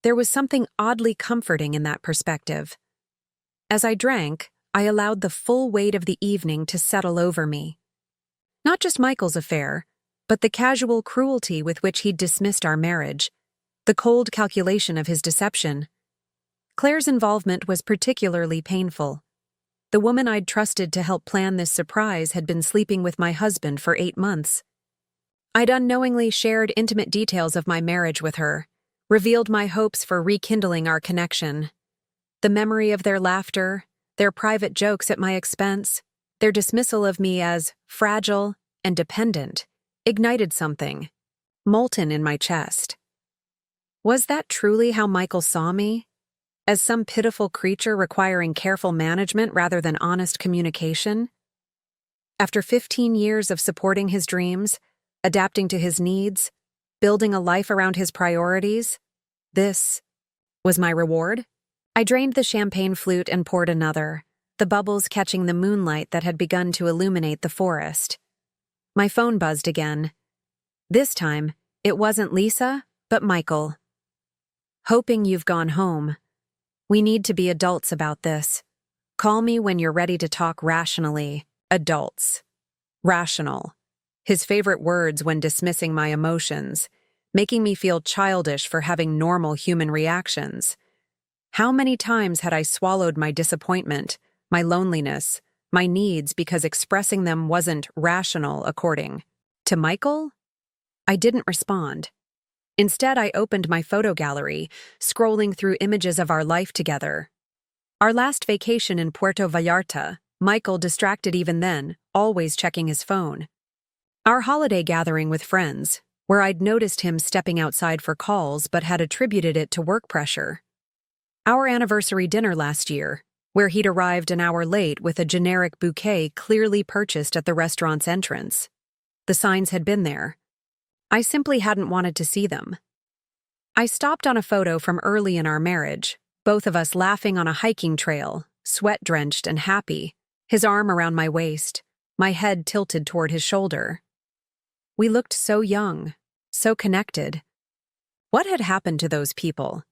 There was something oddly comforting in that perspective. As I drank, I allowed the full weight of the evening to settle over me. Not just Michael's affair, but the casual cruelty with which he'd dismissed our marriage, the cold calculation of his deception. Claire's involvement was particularly painful. The woman I'd trusted to help plan this surprise had been sleeping with my husband for 8 months. I'd unknowingly shared intimate details of my marriage with her, revealed my hopes for rekindling our connection. The memory of their laughter, their private jokes at my expense, their dismissal of me as fragile and dependent, ignited something, molten in my chest. Was that truly how Michael saw me? As some pitiful creature requiring careful management rather than honest communication? After 15 years of supporting his dreams, adapting to his needs, building a life around his priorities, this was my reward? I drained the champagne flute and poured another, the bubbles catching the moonlight that had begun to illuminate the forest. My phone buzzed again. This time, it wasn't Lisa, but Michael. Hoping you've gone home. We need to be adults about this. Call me when you're ready to talk rationally. Adults. Rational. His favorite words when dismissing my emotions, making me feel childish for having normal human reactions. How many times had I swallowed my disappointment, my loneliness, my needs because expressing them wasn't rational according to Michael? I didn't respond. Instead, I opened my photo gallery, scrolling through images of our life together. Our last vacation in Puerto Vallarta, Michael distracted even then, always checking his phone. Our holiday gathering with friends, where I'd noticed him stepping outside for calls but had attributed it to work pressure. Our anniversary dinner last year, where he'd arrived an hour late with a generic bouquet clearly purchased at the restaurant's entrance. The signs had been there. I simply hadn't wanted to see them. I stopped on a photo from early in our marriage, both of us laughing on a hiking trail, sweat-drenched and happy, his arm around my waist, my head tilted toward his shoulder. We looked so young, so connected. What had happened to those people?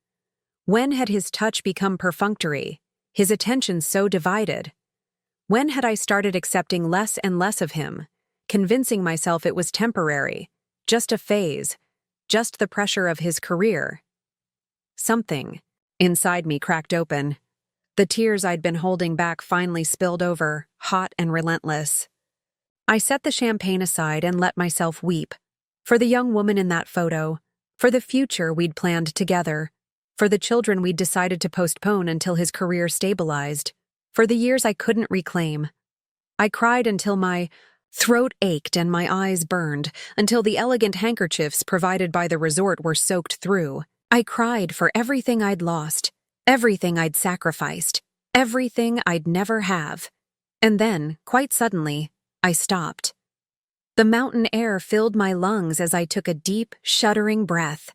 When had his touch become perfunctory, his attention so divided? When had I started accepting less and less of him, convincing myself it was temporary, just a phase, just the pressure of his career? Something inside me cracked open. The tears I'd been holding back finally spilled over, hot and relentless. I set the champagne aside and let myself weep. For the young woman in that photo, for the future we'd planned together, for the children we'd decided to postpone until his career stabilized, for the years I couldn't reclaim. I cried until my throat ached and my eyes burned, until the elegant handkerchiefs provided by the resort were soaked through. I cried for everything I'd lost, everything I'd sacrificed, everything I'd never have. And then, quite suddenly, I stopped. The mountain air filled my lungs as I took a deep, shuddering breath.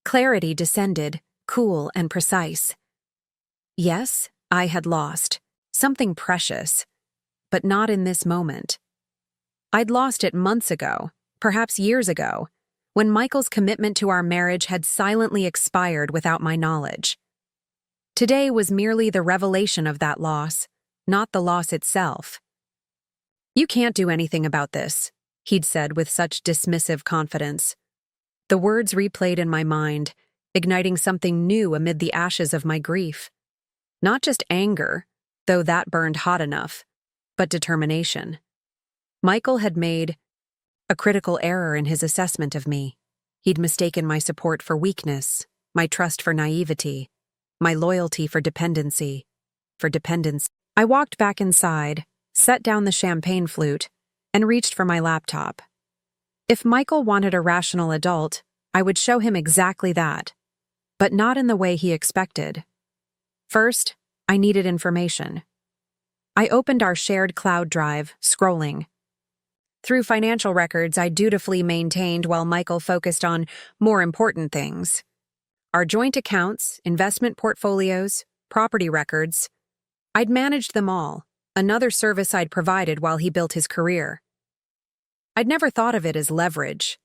Clarity descended, cool and precise. Yes, I had lost something precious, but not in this moment. I'd lost it months ago, perhaps years ago, when Michael's commitment to our marriage had silently expired without my knowledge. Today was merely the revelation of that loss, not the loss itself. "You can't do anything about this," he'd said with such dismissive confidence. The words replayed in my mind, igniting something new amid the ashes of my grief. Not just anger, though that burned hot enough, but determination. Michael had made a critical error in his assessment of me. He'd mistaken my support for weakness, my trust for naivety, my loyalty for dependency. I walked back inside, set down the champagne flute, and reached for my laptop. If Michael wanted a rational adult, I would show him exactly that, but not in the way he expected. First, I needed information. I opened our shared cloud drive, scrolling. Through financial records I dutifully maintained while Michael focused on more important things. Our joint accounts, investment portfolios, property records. I'd managed them all, another service I'd provided while he built his career. I'd never thought of it as leverage.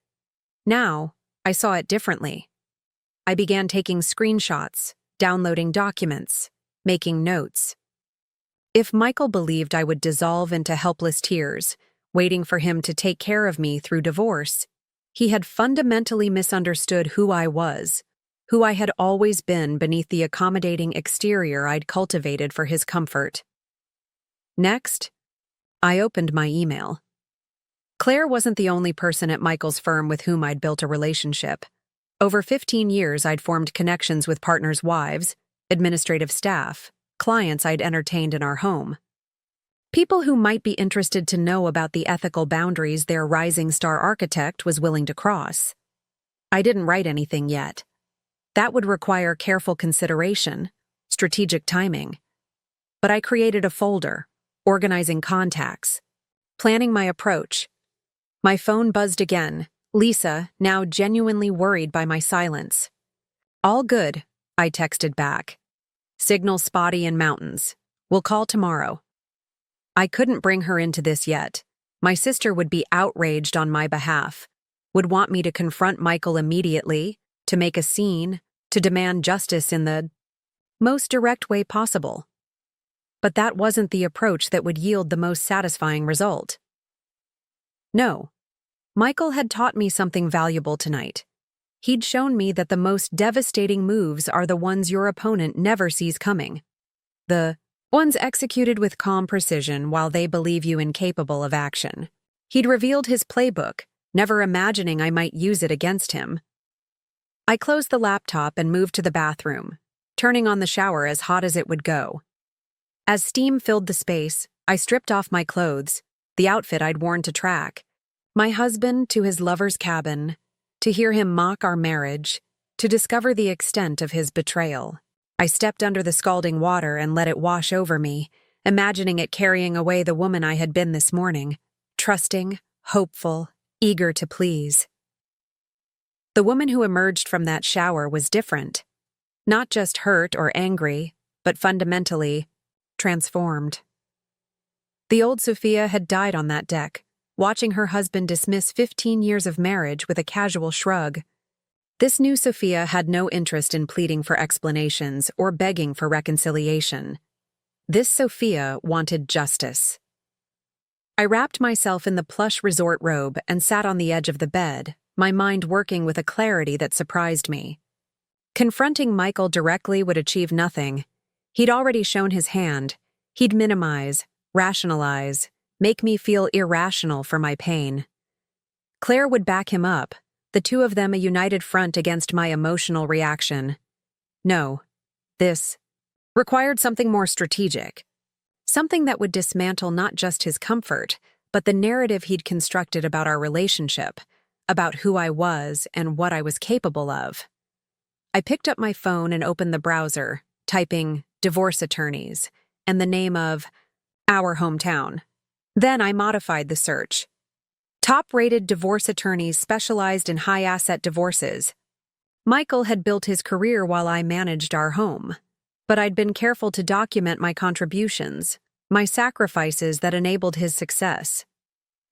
Now, I saw it differently. I began taking screenshots, downloading documents, making notes. If Michael believed I would dissolve into helpless tears, waiting for him to take care of me through divorce, he had fundamentally misunderstood who I was, who I had always been beneath the accommodating exterior I'd cultivated for his comfort. Next, I opened my email. Claire wasn't the only person at Michael's firm with whom I'd built a relationship. Over 15 years I'd formed connections with partners' wives, administrative staff, clients I'd entertained in our home. People who might be interested to know about the ethical boundaries their rising star architect was willing to cross. I didn't write anything yet. That would require careful consideration, strategic timing. But I created a folder, organizing contacts, planning my approach. My phone buzzed again, Lisa, now genuinely worried by my silence. "All good," I texted back. "Signal spotty in mountains. We'll call tomorrow." I couldn't bring her into this yet. My sister would be outraged on my behalf, would want me to confront Michael immediately, to make a scene, to demand justice in the most direct way possible. But that wasn't the approach that would yield the most satisfying result. No. Michael had taught me something valuable tonight. He'd shown me that the most devastating moves are the ones your opponent never sees coming. The ones executed with calm precision while they believe you incapable of action. He'd revealed his playbook, never imagining I might use it against him. I closed the laptop and moved to the bathroom, turning on the shower as hot as it would go. As steam filled the space, I stripped off my clothes, the outfit I'd worn to track. My husband to his lover's cabin, to hear him mock our marriage, to discover the extent of his betrayal. I stepped under the scalding water and let it wash over me, imagining it carrying away the woman I had been this morning, trusting, hopeful, eager to please. The woman who emerged from that shower was different. Not just hurt or angry, but fundamentally transformed. The old Sophia had died on that deck, watching her husband dismiss 15 years of marriage with a casual shrug. This new Sophia had no interest in pleading for explanations or begging for reconciliation. This Sophia wanted justice. I wrapped myself in the plush resort robe and sat on the edge of the bed, my mind working with a clarity that surprised me. Confronting Michael directly would achieve nothing. He'd already shown his hand. He'd minimize, rationalize, make me feel irrational for my pain. Claire would back him up, the two of them a united front against my emotional reaction. No, this required something more strategic. Something that would dismantle not just his comfort, but the narrative he'd constructed about our relationship, about who I was and what I was capable of. I picked up my phone and opened the browser, typing divorce attorneys and the name of our hometown. Then I modified the search. Top-rated divorce attorneys specialized in high-asset divorces. Michael had built his career while I managed our home, but I'd been careful to document my contributions, my sacrifices that enabled his success.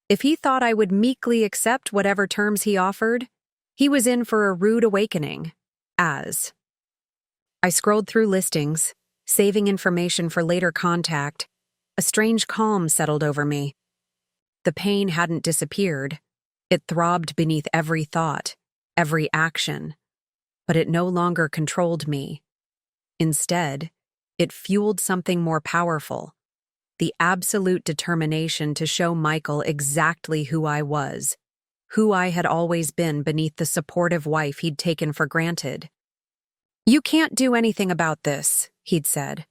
If he thought I would meekly accept whatever terms he offered, he was in for a rude awakening. I scrolled through listings, saving information for later contact. A strange calm settled over me. The pain hadn't disappeared. It throbbed beneath every thought, every action. But it no longer controlled me. Instead, it fueled something more powerful. The absolute determination to show Michael exactly who I was, who I had always been beneath the supportive wife he'd taken for granted. "You can't do anything about this," he'd said.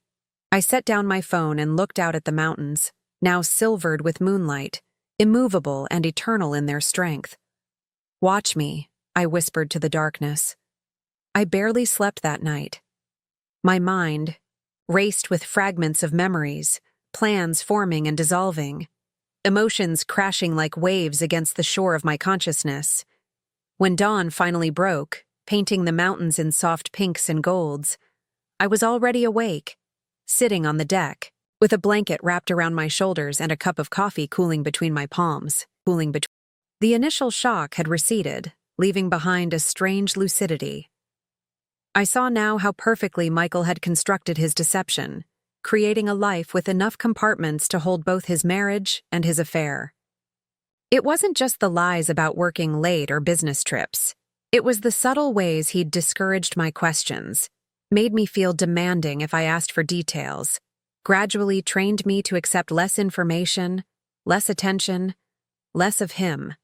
I set down my phone and looked out at the mountains, now silvered with moonlight, immovable and eternal in their strength. "Watch me," I whispered to the darkness. I barely slept that night. My mind raced with fragments of memories, plans forming and dissolving, emotions crashing like waves against the shore of my consciousness. When dawn finally broke, painting the mountains in soft pinks and golds, I was already awake, sitting on the deck, with a blanket wrapped around my shoulders and a cup of coffee cooling between my palms. The initial shock had receded, leaving behind a strange lucidity. I saw now how perfectly Michael had constructed his deception, creating a life with enough compartments to hold both his marriage and his affair. It wasn't just the lies about working late or business trips. It was the subtle ways he'd discouraged my questions, made me feel demanding if I asked for details, gradually trained me to accept less information, less attention, less of him.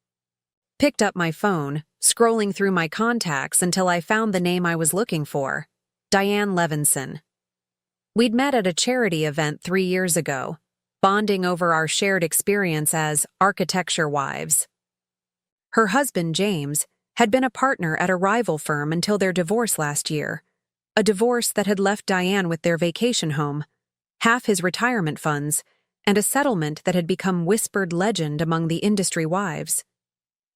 Picked up my phone, scrolling through my contacts until I found the name I was looking for, Diane Levinson. We'd met at a charity event 3 years ago, bonding over our shared experience as architecture wives. Her husband, James, had been a partner at a rival firm until their divorce last year, a divorce that had left Diane with their vacation home, half his retirement funds, and a settlement that had become whispered legend among the industry wives.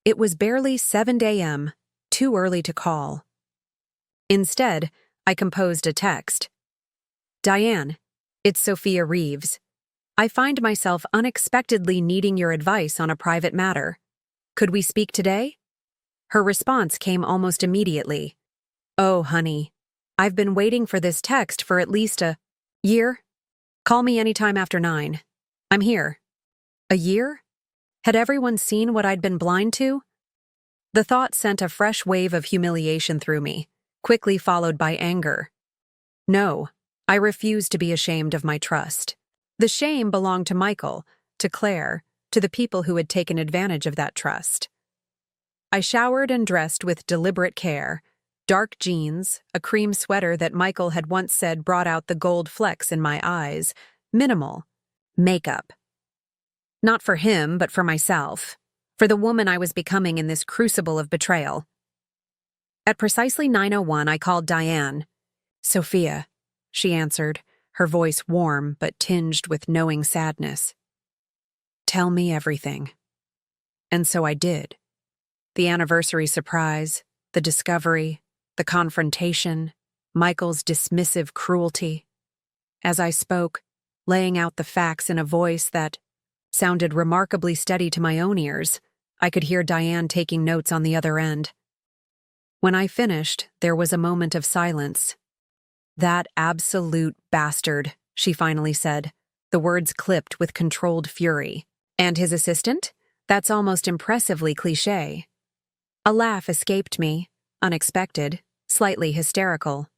It was barely 7 a.m., too early to call. Instead, I composed a text. "Diane, it's Sophia Reeves. I find myself unexpectedly needing your advice on a private matter. Could we speak today?" Her response came almost immediately. "Oh, honey, I've been waiting for this text for at least a year. Call me anytime after 9. I'm here." A year? Had everyone seen what I'd been blind to? The thought sent a fresh wave of humiliation through me, quickly followed by anger. No, I refused to be ashamed of my trust. The shame belonged to Michael, to Claire, to the people who had taken advantage of that trust. I showered and dressed with deliberate care, dark jeans, a cream sweater that Michael had once said brought out the gold flecks in my eyes, minimal, makeup. Not for him, but for myself, for the woman I was becoming in this crucible of betrayal. At precisely 9:01, I called Diane. "Sophia," she answered, her voice warm but tinged with knowing sadness. "Tell me everything." And so I did. The anniversary surprise, the discovery, the confrontation, Michael's dismissive cruelty. As I spoke, laying out the facts in a voice that sounded remarkably steady to my own ears, I could hear Diane taking notes on the other end. When I finished, there was a moment of silence. "That absolute bastard," she finally said, the words clipped with controlled fury. "And his assistant? That's almost impressively cliché." A laugh escaped me, unexpected, slightly hysterical.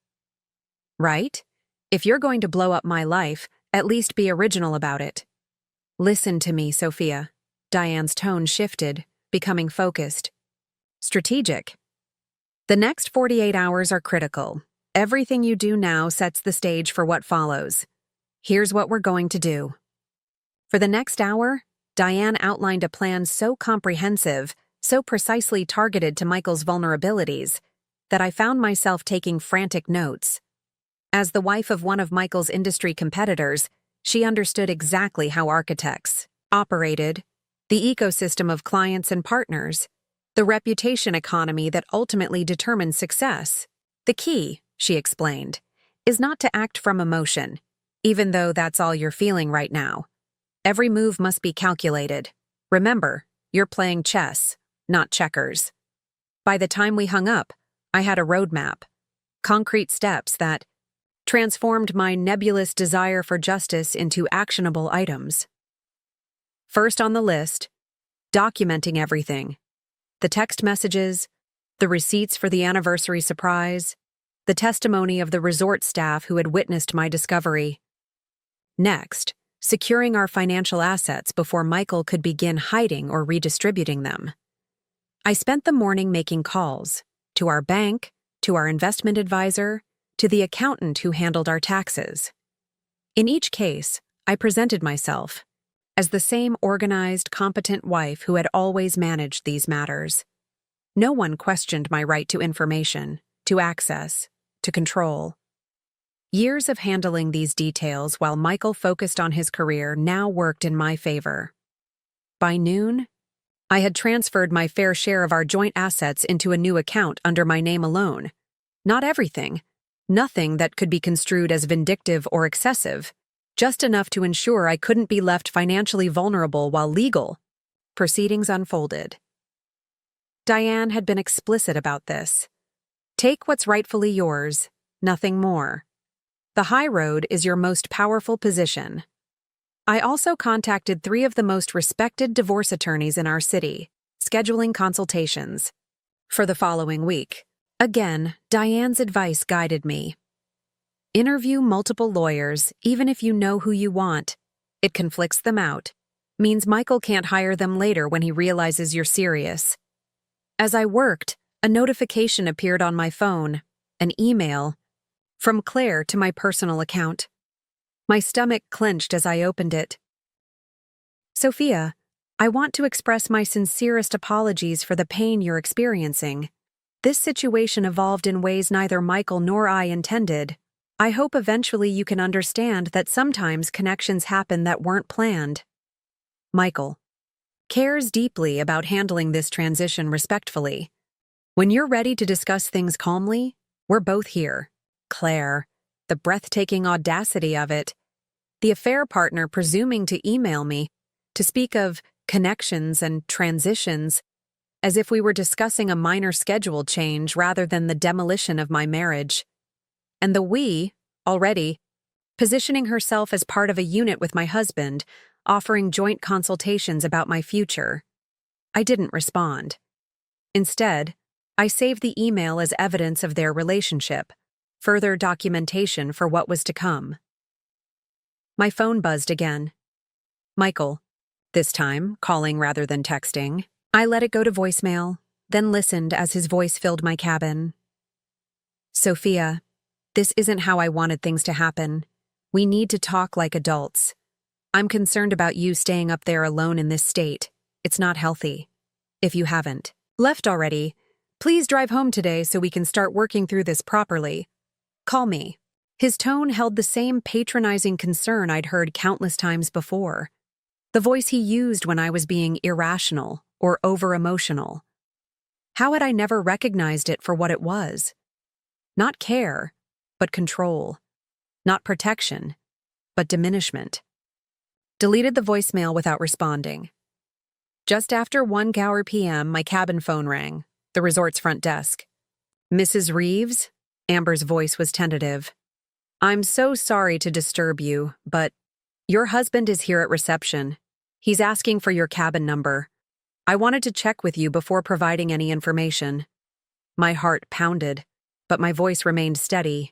"Right? If you're going to blow up my life, at least be original about it." "Listen to me, Sophia." Diane's tone shifted, becoming focused. "Strategic. The next 48 hours are critical. Everything you do now sets the stage for what follows. Here's what we're going to do." For the next hour, Diane outlined a plan so comprehensive, so precisely targeted to Michael's vulnerabilities, that I found myself taking frantic notes. As the wife of one of Michael's industry competitors, she understood exactly how architects operated, the ecosystem of clients and partners, the reputation economy that ultimately determines success. The key, she explained, is not to act from emotion, even though that's all you're feeling right now. Every move must be calculated. Remember, you're playing chess, not checkers. By the time we hung up, I had a roadmap, concrete steps that transformed my nebulous desire for justice into actionable items. First on the list, documenting everything. The text messages, the receipts for the anniversary surprise, the testimony of the resort staff who had witnessed my discovery. Next, securing our financial assets before Michael could begin hiding or redistributing them. I spent the morning making calls to our bank, to our investment advisor, to the accountant who handled our taxes. In each case, I presented myself as the same organized, competent wife who had always managed these matters. No one questioned my right to information, to access, to control. Years of handling these details while Michael focused on his career now worked in my favor. By noon, I had transferred my fair share of our joint assets into a new account under my name alone. Not everything, nothing that could be construed as vindictive or excessive, just enough to ensure I couldn't be left financially vulnerable while legal proceedings unfolded. Diane had been explicit about this. Take what's rightfully yours, nothing more. The high road is your most powerful position. I also contacted 3 of the most respected divorce attorneys in our city, scheduling consultations for the following week. Again, Diane's advice guided me. Interview multiple lawyers, even if you know who you want. It conflicts them out. Means Michael can't hire them later when he realizes you're serious. As I worked, a notification appeared on my phone, an email, from Claire to my personal account. My stomach clenched as I opened it. Sophia, I want to express my sincerest apologies for the pain you're experiencing. This situation evolved in ways neither Michael nor I intended. I hope eventually you can understand that sometimes connections happen that weren't planned. Michael cares deeply about handling this transition respectfully. When you're ready to discuss things calmly, we're both here. Claire, the breathtaking audacity of it. The affair partner presuming to email me, to speak of connections and transitions, as if we were discussing a minor schedule change rather than the demolition of my marriage. And the we, already, positioning herself as part of a unit with my husband, offering joint consultations about my future. I didn't respond. Instead, I saved the email as evidence of their relationship, further documentation for what was to come. My phone buzzed again. Michael, this time calling rather than texting. I let it go to voicemail, then listened as his voice filled my cabin. Sophia, this isn't how I wanted things to happen. We need to talk like adults. I'm concerned about you staying up there alone in this state. It's not healthy. If you haven't left already, please drive home today so we can start working through this properly. Call me. His tone held the same patronizing concern I'd heard countless times before. The voice he used when I was being irrational or over-emotional. How had I never recognized it for what it was? Not care, but control. Not protection, but diminishment. Deleted the voicemail without responding. Just after 1 p.m., my cabin phone rang, the resort's front desk. Mrs. Reeves? Amber's voice was tentative. I'm so sorry to disturb you, but your husband is here at reception. He's asking for your cabin number. I wanted to check with you before providing any information. My heart pounded, but my voice remained steady.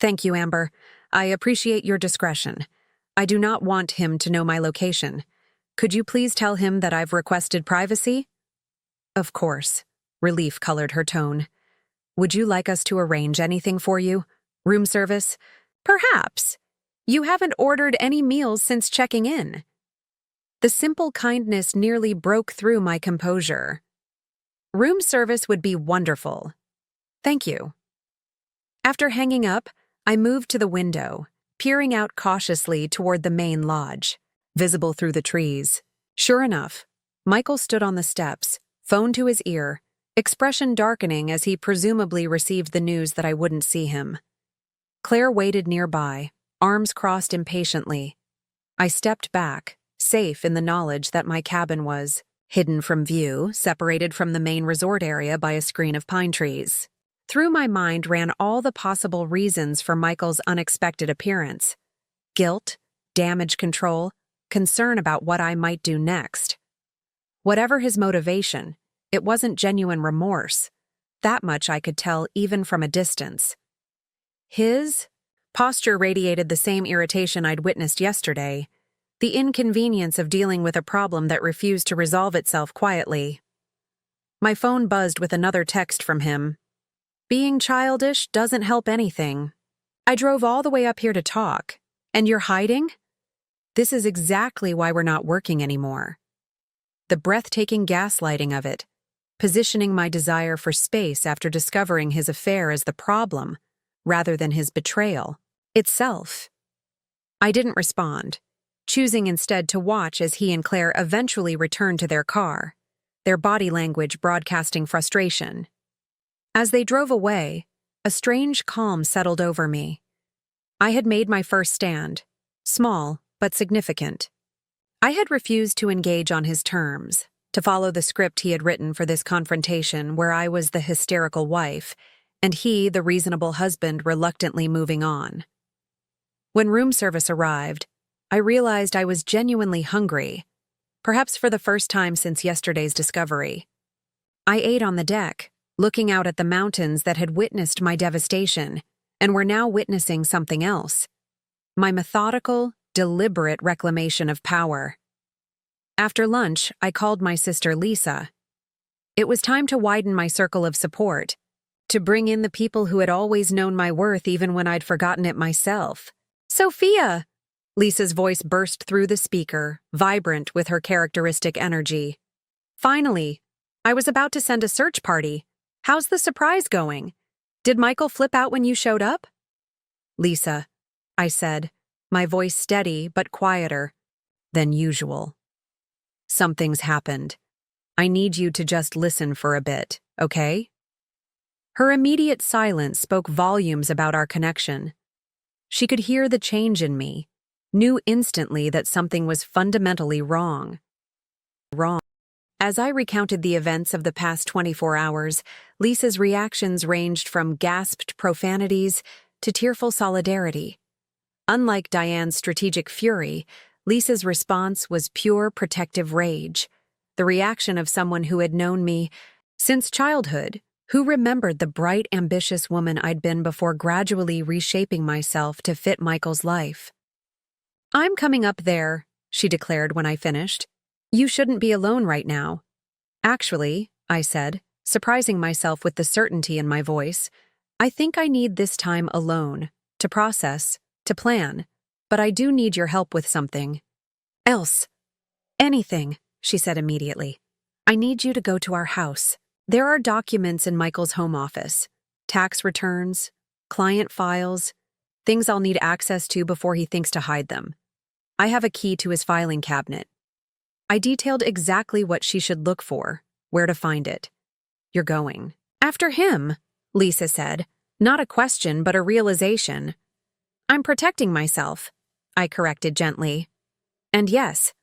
Thank you, Amber. I appreciate your discretion. I do not want him to know my location. Could you please tell him that I've requested privacy? Of course. Relief colored her tone. Would you like us to arrange anything for you? Room service? Perhaps. You haven't ordered any meals since checking in. The simple kindness nearly broke through my composure. Room service would be wonderful. Thank you. After hanging up, I moved to the window, peering out cautiously toward the main lodge, visible through the trees. Sure enough, Michael stood on the steps, phone to his ear, expression darkening as he presumably received the news that I wouldn't see him. Claire waited nearby, arms crossed impatiently. I stepped back, safe in the knowledge that my cabin was hidden from view, separated from the main resort area by a screen of pine trees. Through my mind ran all the possible reasons for Michael's unexpected appearance. Guilt, damage control, concern about what I might do next. Whatever his motivation, it wasn't genuine remorse. That much I could tell even from a distance. His posture radiated the same irritation I'd witnessed yesterday, the inconvenience of dealing with a problem that refused to resolve itself quietly. My phone buzzed with another text from him. Being childish doesn't help anything. I drove all the way up here to talk. And you're hiding? This is exactly why we're not working anymore. The breathtaking gaslighting of it, positioning my desire for space after discovering his affair as the problem, rather than his betrayal itself. I didn't respond, choosing instead to watch as he and Claire eventually returned to their car, their body language broadcasting frustration. As they drove away, a strange calm settled over me. I had made my first stand, small but significant. I had refused to engage on his terms, to follow the script he had written for this confrontation where I was the hysterical wife, and he the reasonable husband reluctantly moving on. When room service arrived, I realized I was genuinely hungry, perhaps for the first time since yesterday's discovery. I ate on the deck, looking out at the mountains that had witnessed my devastation and were now witnessing something else. My methodical, deliberate reclamation of power. After lunch, I called my sister Lisa. It was time to widen my circle of support, to bring in the people who had always known my worth even when I'd forgotten it myself. Sophia! Lisa's voice burst through the speaker, vibrant with her characteristic energy. Finally, I was about to send a search party. How's the surprise going? Did Michael flip out when you showed up? Lisa, I said, my voice steady but quieter than usual. Something's happened. I need you to just listen for a bit, okay? Her immediate silence spoke volumes about our connection. She could hear the change in me, knew instantly that something was fundamentally wrong. As I recounted the events of the past 24 hours, Lisa's reactions ranged from gasped profanities to tearful solidarity. Unlike Diane's strategic fury, Lisa's response was pure protective rage, the reaction of someone who had known me since childhood, who remembered the bright, ambitious woman I'd been before gradually reshaping myself to fit Michael's life. I'm coming up there, she declared when I finished. You shouldn't be alone right now. Actually, I said, surprising myself with the certainty in my voice, I think I need this time alone, to process, to plan, but I do need your help with something. Else. Anything, she said immediately. I need you to go to our house. There are documents in Michael's home office, tax returns, client files, things I'll need access to before he thinks to hide them. I have a key to his filing cabinet. I detailed exactly what she should look for, where to find it. You're going. After him, Lisa said, not a question but a realization. I'm protecting myself, I corrected gently. And yes,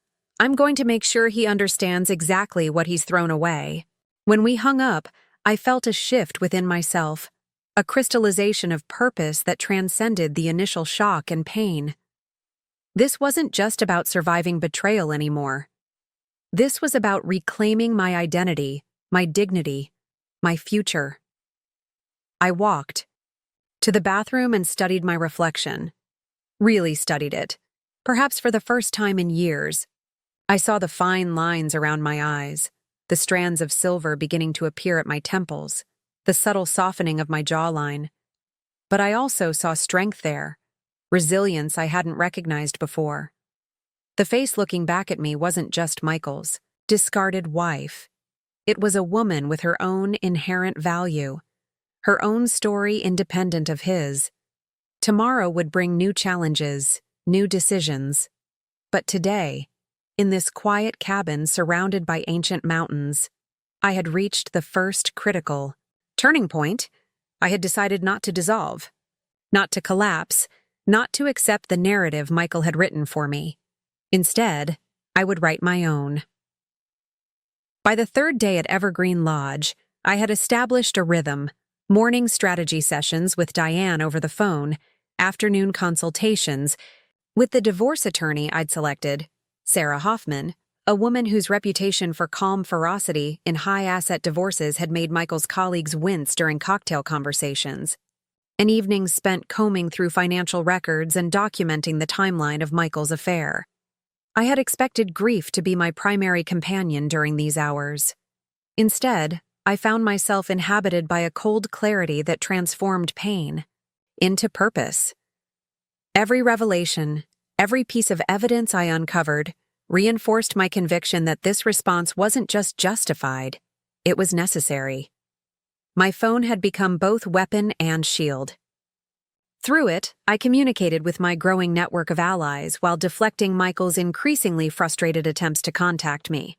I'm going to make sure he understands exactly what he's thrown away. When we hung up, I felt a shift within myself, a crystallization of purpose that transcended the initial shock and pain. This wasn't just about surviving betrayal anymore. This was about reclaiming my identity, my dignity, my future. I walked to the bathroom and studied my reflection. Really studied it, perhaps for the first time in years. I saw the fine lines around my eyes, the strands of silver beginning to appear at my temples, the subtle softening of my jawline. But I also saw strength there, resilience I hadn't recognized before. The face looking back at me wasn't just Michael's discarded wife. It was a woman with her own inherent value, her own story independent of his. Tomorrow would bring new challenges, new decisions. But today, in this quiet cabin surrounded by ancient mountains, I had reached the first critical turning point. I had decided not to dissolve, not to collapse, not to accept the narrative Michael had written for me. Instead, I would write my own. By the third day at Evergreen Lodge, I had established a rhythm: morning strategy sessions with Diane over the phone, afternoon consultations with the divorce attorney I'd selected, Sarah Hoffman, a woman whose reputation for calm ferocity in high-asset divorces had made Michael's colleagues wince during cocktail conversations, and evenings spent combing through financial records and documenting the timeline of Michael's affair. I had expected grief to be my primary companion during these hours. Instead, I found myself inhabited by a cold clarity that transformed pain into purpose. Every revelation, every piece of evidence I uncovered, reinforced my conviction that this response wasn't just justified, it was necessary. My phone had become both weapon and shield. Through it, I communicated with my growing network of allies while deflecting Michael's increasingly frustrated attempts to contact me.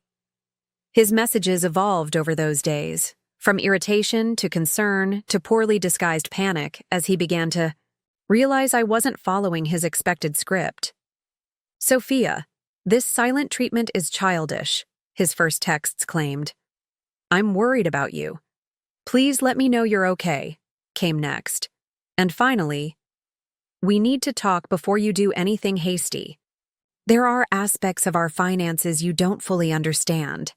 His messages evolved over those days, from irritation to concern to poorly disguised panic as he began to realize I wasn't following his expected script. "Sophia, this silent treatment is childish," his first texts claimed. "I'm worried about you. Please let me know you're okay," came next. And finally, "We need to talk before you do anything hasty. There are aspects of our finances you don't fully understand."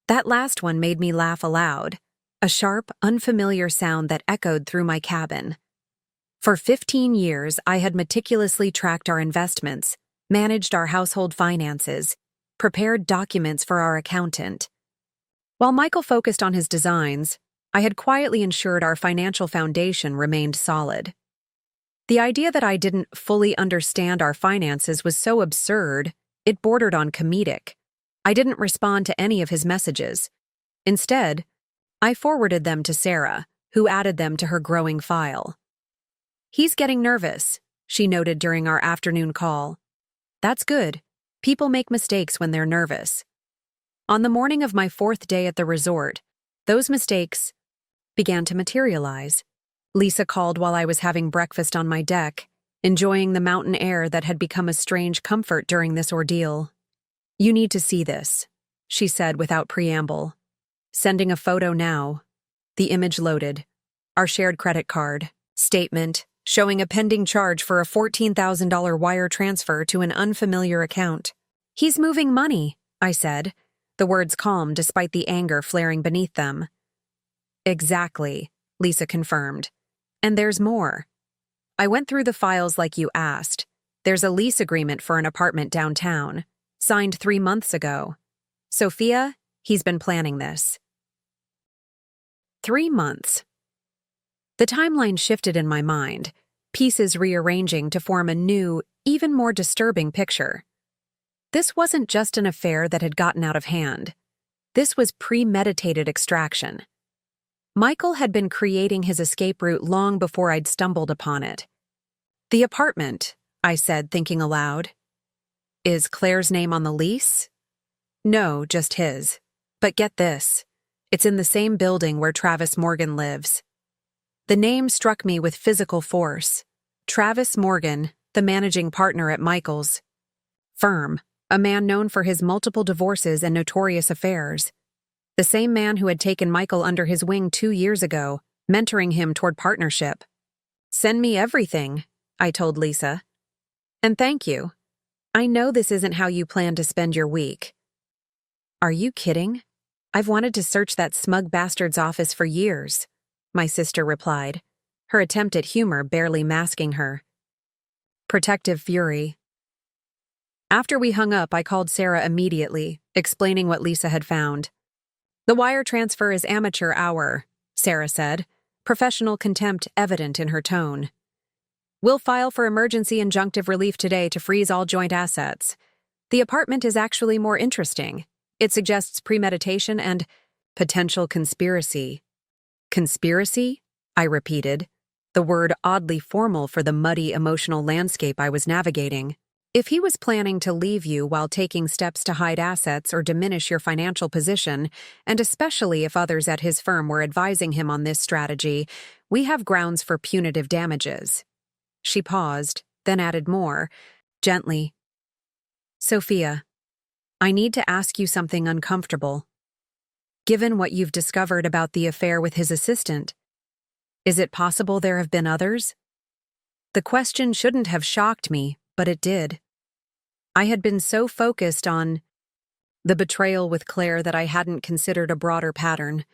That last one made me laugh aloud, a sharp, unfamiliar sound that echoed through my cabin. For 15 years, I had meticulously tracked our investments, managed our household finances, prepared documents for our accountant. While Michael focused on his designs, I had quietly ensured our financial foundation remained solid. The idea that I didn't fully understand our finances was so absurd, it bordered on comedic. I didn't respond to any of his messages. Instead, I forwarded them to Sarah, who added them to her growing file. "He's getting nervous," she noted during our afternoon call. "That's good. People make mistakes when they're nervous." On the morning of my 4th day at the resort, those mistakes began to materialize. Lisa called while I was having breakfast on my deck, enjoying the mountain air that had become a strange comfort during this ordeal. "You need to see this," she said without preamble. Sending a photo now. The image loaded. Our shared credit card, statement, showing a pending charge for a $14,000 wire transfer to an unfamiliar account. "He's moving money," I said, the words calm despite the anger flaring beneath them. "Exactly," Lisa confirmed. "And there's more. I went through the files like you asked. There's a lease agreement for an apartment downtown, signed 3 months ago. Sophia, he's been planning this." 3 months. The timeline shifted in my mind, pieces rearranging to form a new, even more disturbing picture. This wasn't just an affair that had gotten out of hand. This was premeditated extraction. Michael had been creating his escape route long before I'd stumbled upon it. "The apartment," I said, thinking aloud. "Is Claire's name on the lease?" "No, just his. But get this. It's in the same building where Travis Morgan lives." The name struck me with physical force. Travis Morgan, the managing partner at Michael's firm, a man known for his multiple divorces and notorious affairs. The same man who had taken Michael under his wing 2 years ago, mentoring him toward partnership. "Send me everything," I told Lisa. "And thank you. I know this isn't how you plan to spend your week." "Are you kidding? I've wanted to search that smug bastard's office for years," my sister replied, her attempt at humor barely masking her protective fury. After we hung up, I called Sarah immediately, explaining what Lisa had found. "The wire transfer is amateur hour," Sarah said, professional contempt evident in her tone. "We'll file for emergency injunctive relief today to freeze all joint assets. The apartment is actually more interesting. It suggests premeditation and potential conspiracy." "Conspiracy?" I repeated, the word oddly formal for the muddy emotional landscape I was navigating. If he was planning to leave you while taking steps to hide assets or diminish your financial position, and especially if others at his firm were advising him on this strategy, we have grounds for punitive damages. She paused, then added more, gently. "Sophia, I need to ask you something uncomfortable. Given what you've discovered about the affair with his assistant, is it possible there have been others?" The question shouldn't have shocked me, but it did. I had been so focused on the betrayal with Claire that I hadn't considered a broader pattern.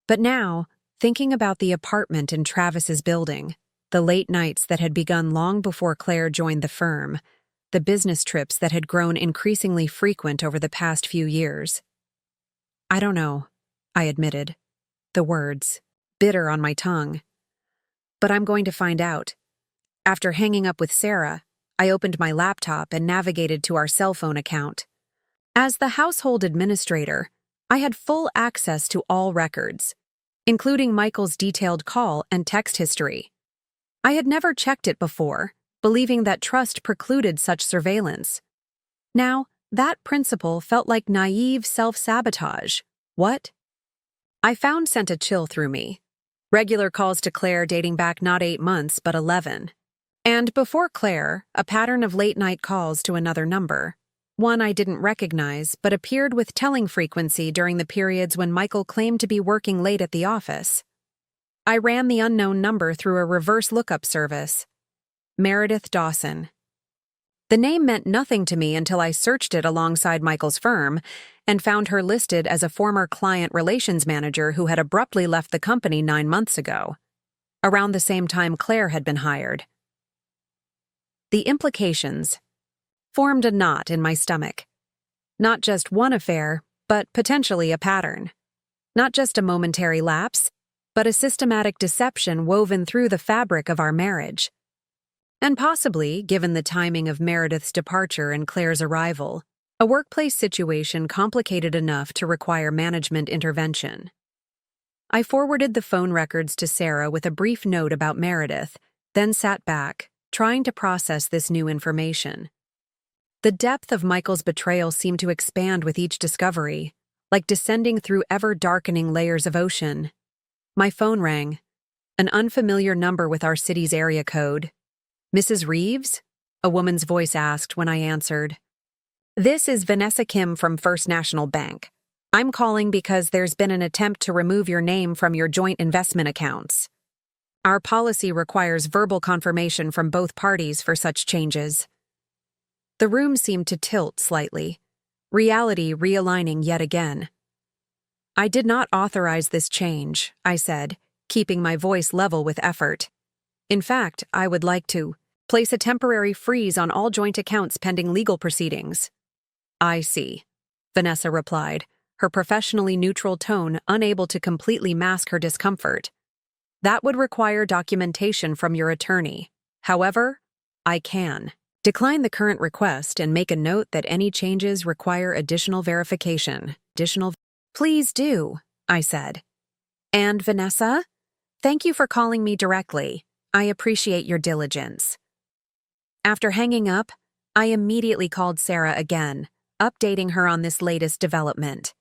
But now, thinking about the apartment in Travis's building, the late nights that had begun long before Claire joined the firm, the business trips that had grown increasingly frequent over the past few years. "I don't know," I admitted, the words bitter on my tongue. But I'm going to find out. After hanging up with Sarah, I opened my laptop and navigated to our cell phone account. As the household administrator, I had full access to all records, including Michael's detailed call and text history. I had never checked it before, believing that trust precluded such surveillance. Now, that principle felt like naive self-sabotage. What? I found sent a chill through me. Regular calls to Claire dating back not 8 months, but 11. And before Claire, a pattern of late-night calls to another number. One I didn't recognize, but appeared with telling frequency during the periods when Michael claimed to be working late at the office. I ran the unknown number through a reverse lookup service. Meredith Dawson. The name meant nothing to me until I searched it alongside Michael's firm and found her listed as a former client relations manager who had abruptly left the company 9 months ago, around the same time Claire had been hired. The implications formed a knot in my stomach. Not just one affair, but potentially a pattern. Not just a momentary lapse, but a systematic deception woven through the fabric of our marriage. And possibly, given the timing of Meredith's departure and Claire's arrival, a workplace situation complicated enough to require management intervention. I forwarded the phone records to Sarah with a brief note about Meredith, then sat back, trying to process this new information. The depth of Michael's betrayal seemed to expand with each discovery, like descending through ever-darkening layers of ocean. My phone rang. An unfamiliar number with our city's area code. "Mrs. Reeves?" a woman's voice asked when I answered. "This is Vanessa Kim from First National Bank. I'm calling because there's been an attempt to remove your name from your joint investment accounts. Our policy requires verbal confirmation from both parties for such changes." The room seemed to tilt slightly, reality realigning yet again. "I did not authorize this change," I said, keeping my voice level with effort. "In fact, I would like to place a temporary freeze on all joint accounts pending legal proceedings." "I see," Vanessa replied, her professionally neutral tone unable to completely mask her discomfort. "That would require documentation from your attorney. However, I can decline the current request and make a note that any changes require additional verification. Please do," I said. "And Vanessa, thank you for calling me directly. I appreciate your diligence." After hanging up, I immediately called Sarah again, updating her on this latest development.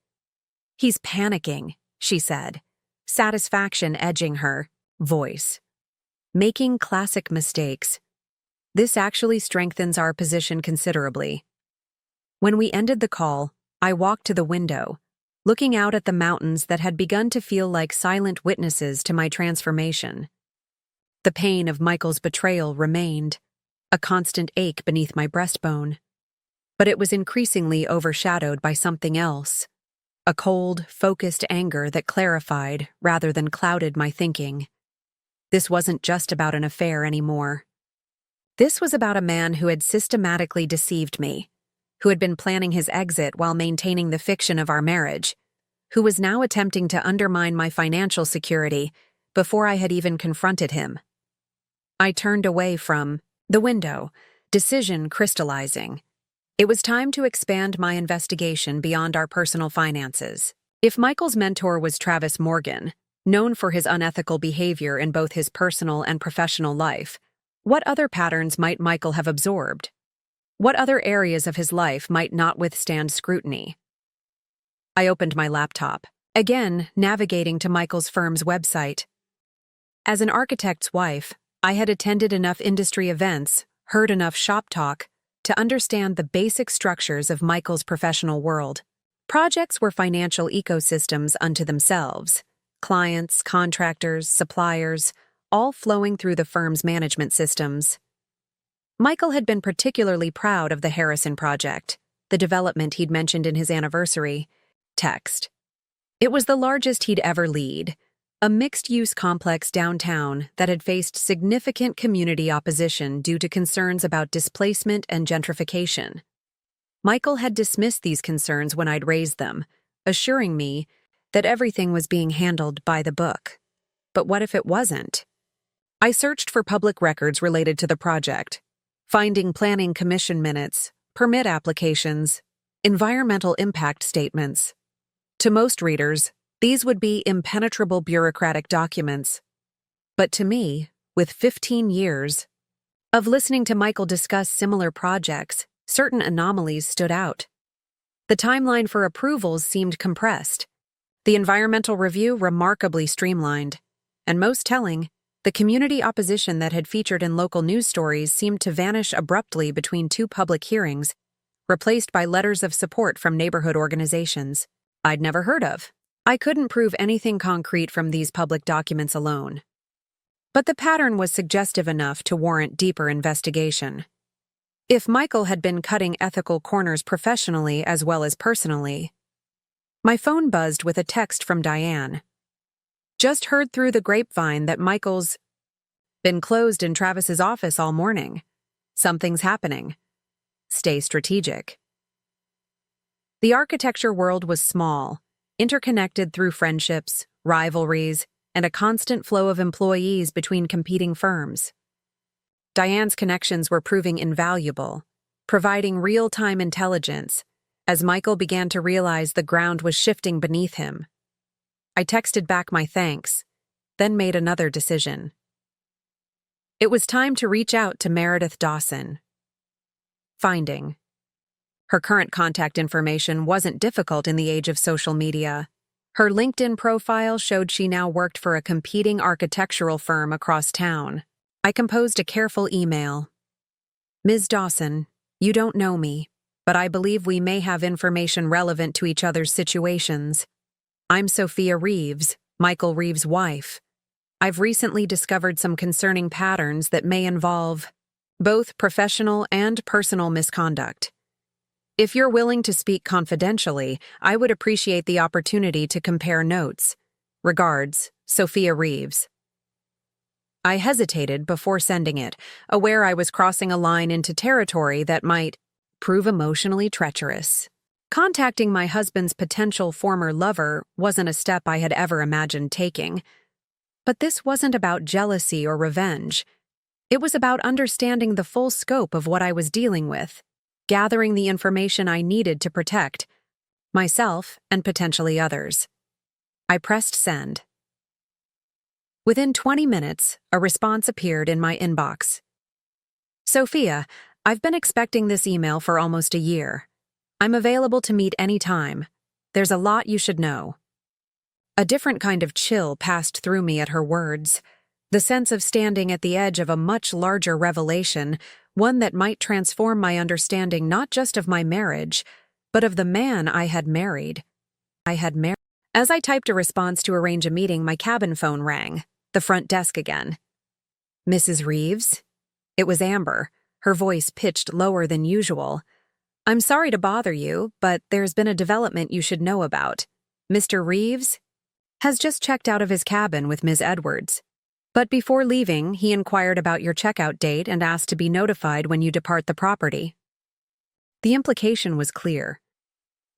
"He's panicking," she said, satisfaction edging her voice. "Making classic mistakes. This actually strengthens our position considerably." When we ended the call, I walked to the window, looking out at the mountains that had begun to feel like silent witnesses to my transformation. The pain of Michael's betrayal remained, a constant ache beneath my breastbone. But it was increasingly overshadowed by something else, a cold, focused anger that clarified rather than clouded my thinking. This wasn't just about an affair anymore. This was about a man who had systematically deceived me, who had been planning his exit while maintaining the fiction of our marriage, who was now attempting to undermine my financial security before I had even confronted him. I turned away from the window, decision crystallizing. It was time to expand my investigation beyond our personal finances. If Michael's mentor was Travis Morgan, known for his unethical behavior in both his personal and professional life, what other patterns might Michael have absorbed? What other areas of his life might not withstand scrutiny? I opened my laptop, again navigating to Michael's firm's website. As an architect's wife, I had attended enough industry events, heard enough shop talk, to understand the basic structures of Michael's professional world. Projects were financial ecosystems unto themselves, clients, contractors, suppliers, all flowing through the firm's management systems. Michael had been particularly proud of the Harrison project, the development he'd mentioned in his anniversary text. It was the largest he'd ever lead, a mixed-use complex downtown that had faced significant community opposition due to concerns about displacement and gentrification. Michael had dismissed these concerns when I'd raised them, assuring me that everything was being handled by the book. But what if it wasn't? I searched for public records related to the project, finding planning commission minutes, permit applications, environmental impact statements. To most readers, these would be impenetrable bureaucratic documents. But to me, with 15 years of listening to Michael discuss similar projects, certain anomalies stood out. The timeline for approvals seemed compressed, the environmental review remarkably streamlined, and most telling, the community opposition that had featured in local news stories seemed to vanish abruptly between two public hearings, replaced by letters of support from neighborhood organizations I'd never heard of. I couldn't prove anything concrete from these public documents alone. But the pattern was suggestive enough to warrant deeper investigation. If Michael had been cutting ethical corners professionally as well as personally, my phone buzzed with a text from Diane. Just heard through the grapevine that Michael's been closed in Travis's office all morning. Something's happening. Stay strategic. The architecture world was small, interconnected through friendships, rivalries, and a constant flow of employees between competing firms. Diane's connections were proving invaluable, providing real-time intelligence as Michael began to realize the ground was shifting beneath him. I texted back my thanks, then made another decision. It was time to reach out to Meredith Dawson. Finding. Her current contact information wasn't difficult in the age of social media. Her LinkedIn profile showed she now worked for a competing architectural firm across town. I composed a careful email. Ms. Dawson, you don't know me, but I believe we may have information relevant to each other's situations. I'm Sophia Reeves, Michael Reeves' wife. I've recently discovered some concerning patterns that may involve both professional and personal misconduct. If you're willing to speak confidentially, I would appreciate the opportunity to compare notes. Regards, Sophia Reeves. I hesitated before sending it, aware I was crossing a line into territory that might prove emotionally treacherous. Contacting my husband's potential former lover wasn't a step I had ever imagined taking. But this wasn't about jealousy or revenge. It was about understanding the full scope of what I was dealing with, gathering the information I needed to protect myself and potentially others. I pressed send. Within 20 minutes, a response appeared in my inbox. Sophia, I've been expecting this email for almost a year. I'm available to meet any time. There's a lot you should know. A different kind of chill passed through me at her words, the sense of standing at the edge of a much larger revelation, one that might transform my understanding not just of my marriage, but of the man I had married. As I typed a response to arrange a meeting, my cabin phone rang, the front desk again. Mrs. Reeves? It was Amber, her voice pitched lower than usual. I'm sorry to bother you, but there's been a development you should know about. Mr. Reeves has just checked out of his cabin with Ms. Edwards. But before leaving, he inquired about your checkout date and asked to be notified when you depart the property. The implication was clear.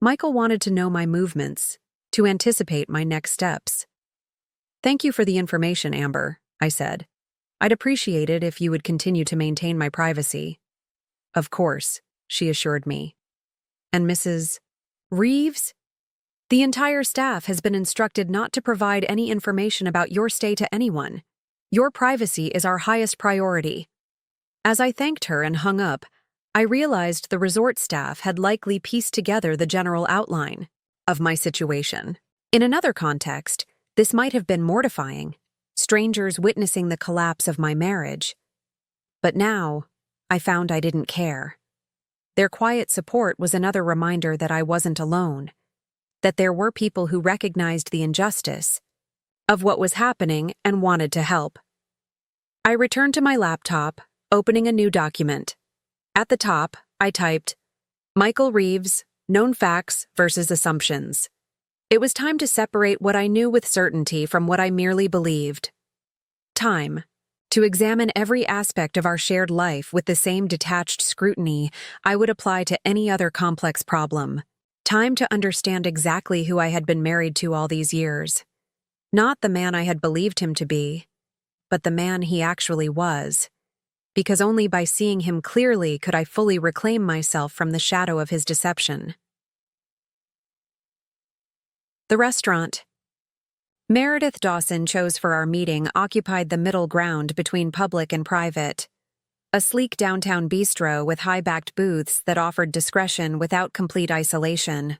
Michael wanted to know my movements, to anticipate my next steps. Thank you for the information, Amber, I said. I'd appreciate it if you would continue to maintain my privacy. Of course, she assured me. And Mrs. Reeves? The entire staff has been instructed not to provide any information about your stay to anyone. Your privacy is our highest priority. As I thanked her and hung up, I realized the resort staff had likely pieced together the general outline of my situation. In another context, this might have been mortifying, strangers witnessing the collapse of my marriage. But now, I found I didn't care. Their quiet support was another reminder that I wasn't alone, that there were people who recognized the injustice of what was happening and wanted to help. I returned to my laptop, opening a new document. At the top, I typed, Michael Reeves, known facts versus assumptions. It was time to separate what I knew with certainty from what I merely believed. Time to examine every aspect of our shared life with the same detached scrutiny I would apply to any other complex problem. Time to understand exactly who I had been married to all these years. Not the man I had believed him to be, but the man he actually was, because only by seeing him clearly could I fully reclaim myself from the shadow of his deception. The restaurant Meredith Dawson chose for our meeting occupied the middle ground between public and private, a sleek downtown bistro with high-backed booths that offered discretion without complete isolation.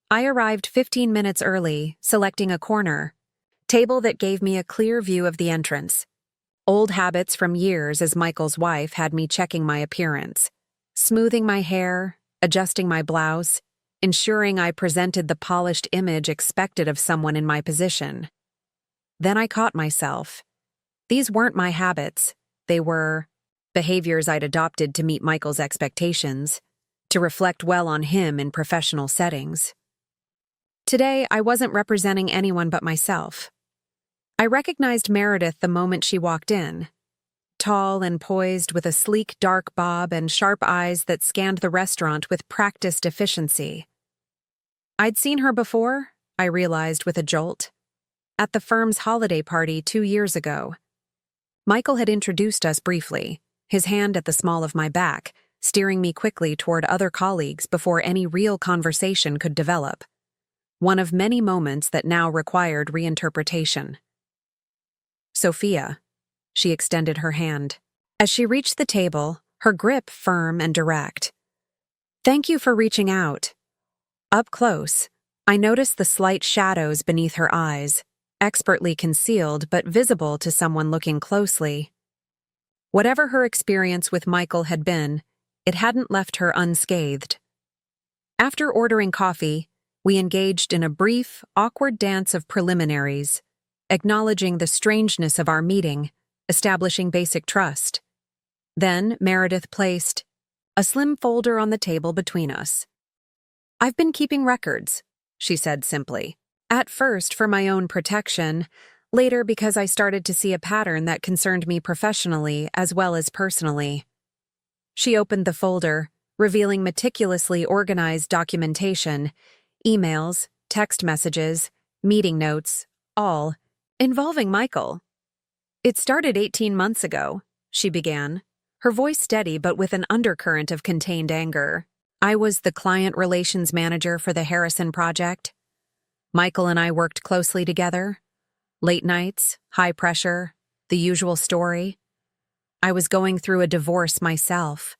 I arrived 15 minutes early, selecting a corner table that gave me a clear view of the entrance. Old habits from years as Michael's wife had me checking my appearance, smoothing my hair, adjusting my blouse, ensuring I presented the polished image expected of someone in my position. Then I caught myself. These weren't my habits. They were behaviors I'd adopted to meet Michael's expectations, to reflect well on him in professional settings. Today, I wasn't representing anyone but myself. I recognized Meredith the moment she walked in, tall and poised with a sleek dark bob and sharp eyes that scanned the restaurant with practiced efficiency. I'd seen her before, I realized with a jolt, at the firm's holiday party 2 years ago. Michael had introduced us briefly, his hand at the small of my back, steering me quickly toward other colleagues before any real conversation could develop. One of many moments that now required reinterpretation. Sophia. She extended her hand. As she reached the table, her grip firm and direct. Thank you for reaching out. Up close, I noticed the slight shadows beneath her eyes, expertly concealed but visible to someone looking closely. Whatever her experience with Michael had been, it hadn't left her unscathed. After ordering coffee, we engaged in a brief, awkward dance of preliminaries, acknowledging the strangeness of our meeting, establishing basic trust. Then Meredith placed a slim folder on the table between us. I've been keeping records, she said simply. At first for my own protection, later because I started to see a pattern that concerned me professionally as well as personally. She opened the folder, revealing meticulously organized documentation, emails, text messages, meeting notes, all involving Michael. It started 18 months ago, she began, her voice steady but with an undercurrent of contained anger. I was the client relations manager for the Harrison project. Michael and I worked closely together. Late nights, high pressure, the usual story. I was going through a divorce myself.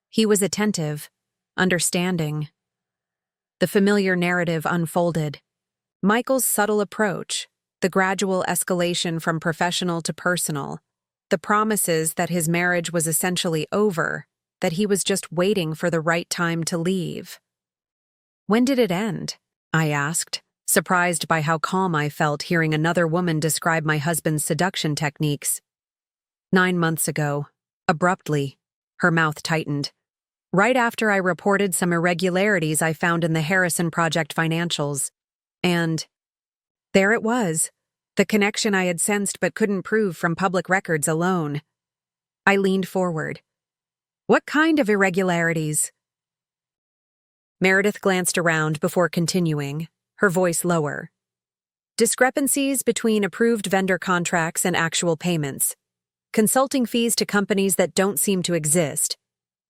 He was attentive, understanding. The familiar narrative unfolded. Michael's subtle approach, the gradual escalation from professional to personal, the promises that his marriage was essentially over, that he was just waiting for the right time to leave. When did it end? I asked, surprised by how calm I felt hearing another woman describe my husband's seduction techniques. 9 months ago, abruptly, her mouth tightened. Right after I reported some irregularities I found in the Harrison Project financials. And there it was, the connection I had sensed but couldn't prove from public records alone. I leaned forward. What kind of irregularities? Meredith glanced around before continuing, her voice lower. Discrepancies between approved vendor contracts and actual payments. Consulting fees to companies that don't seem to exist.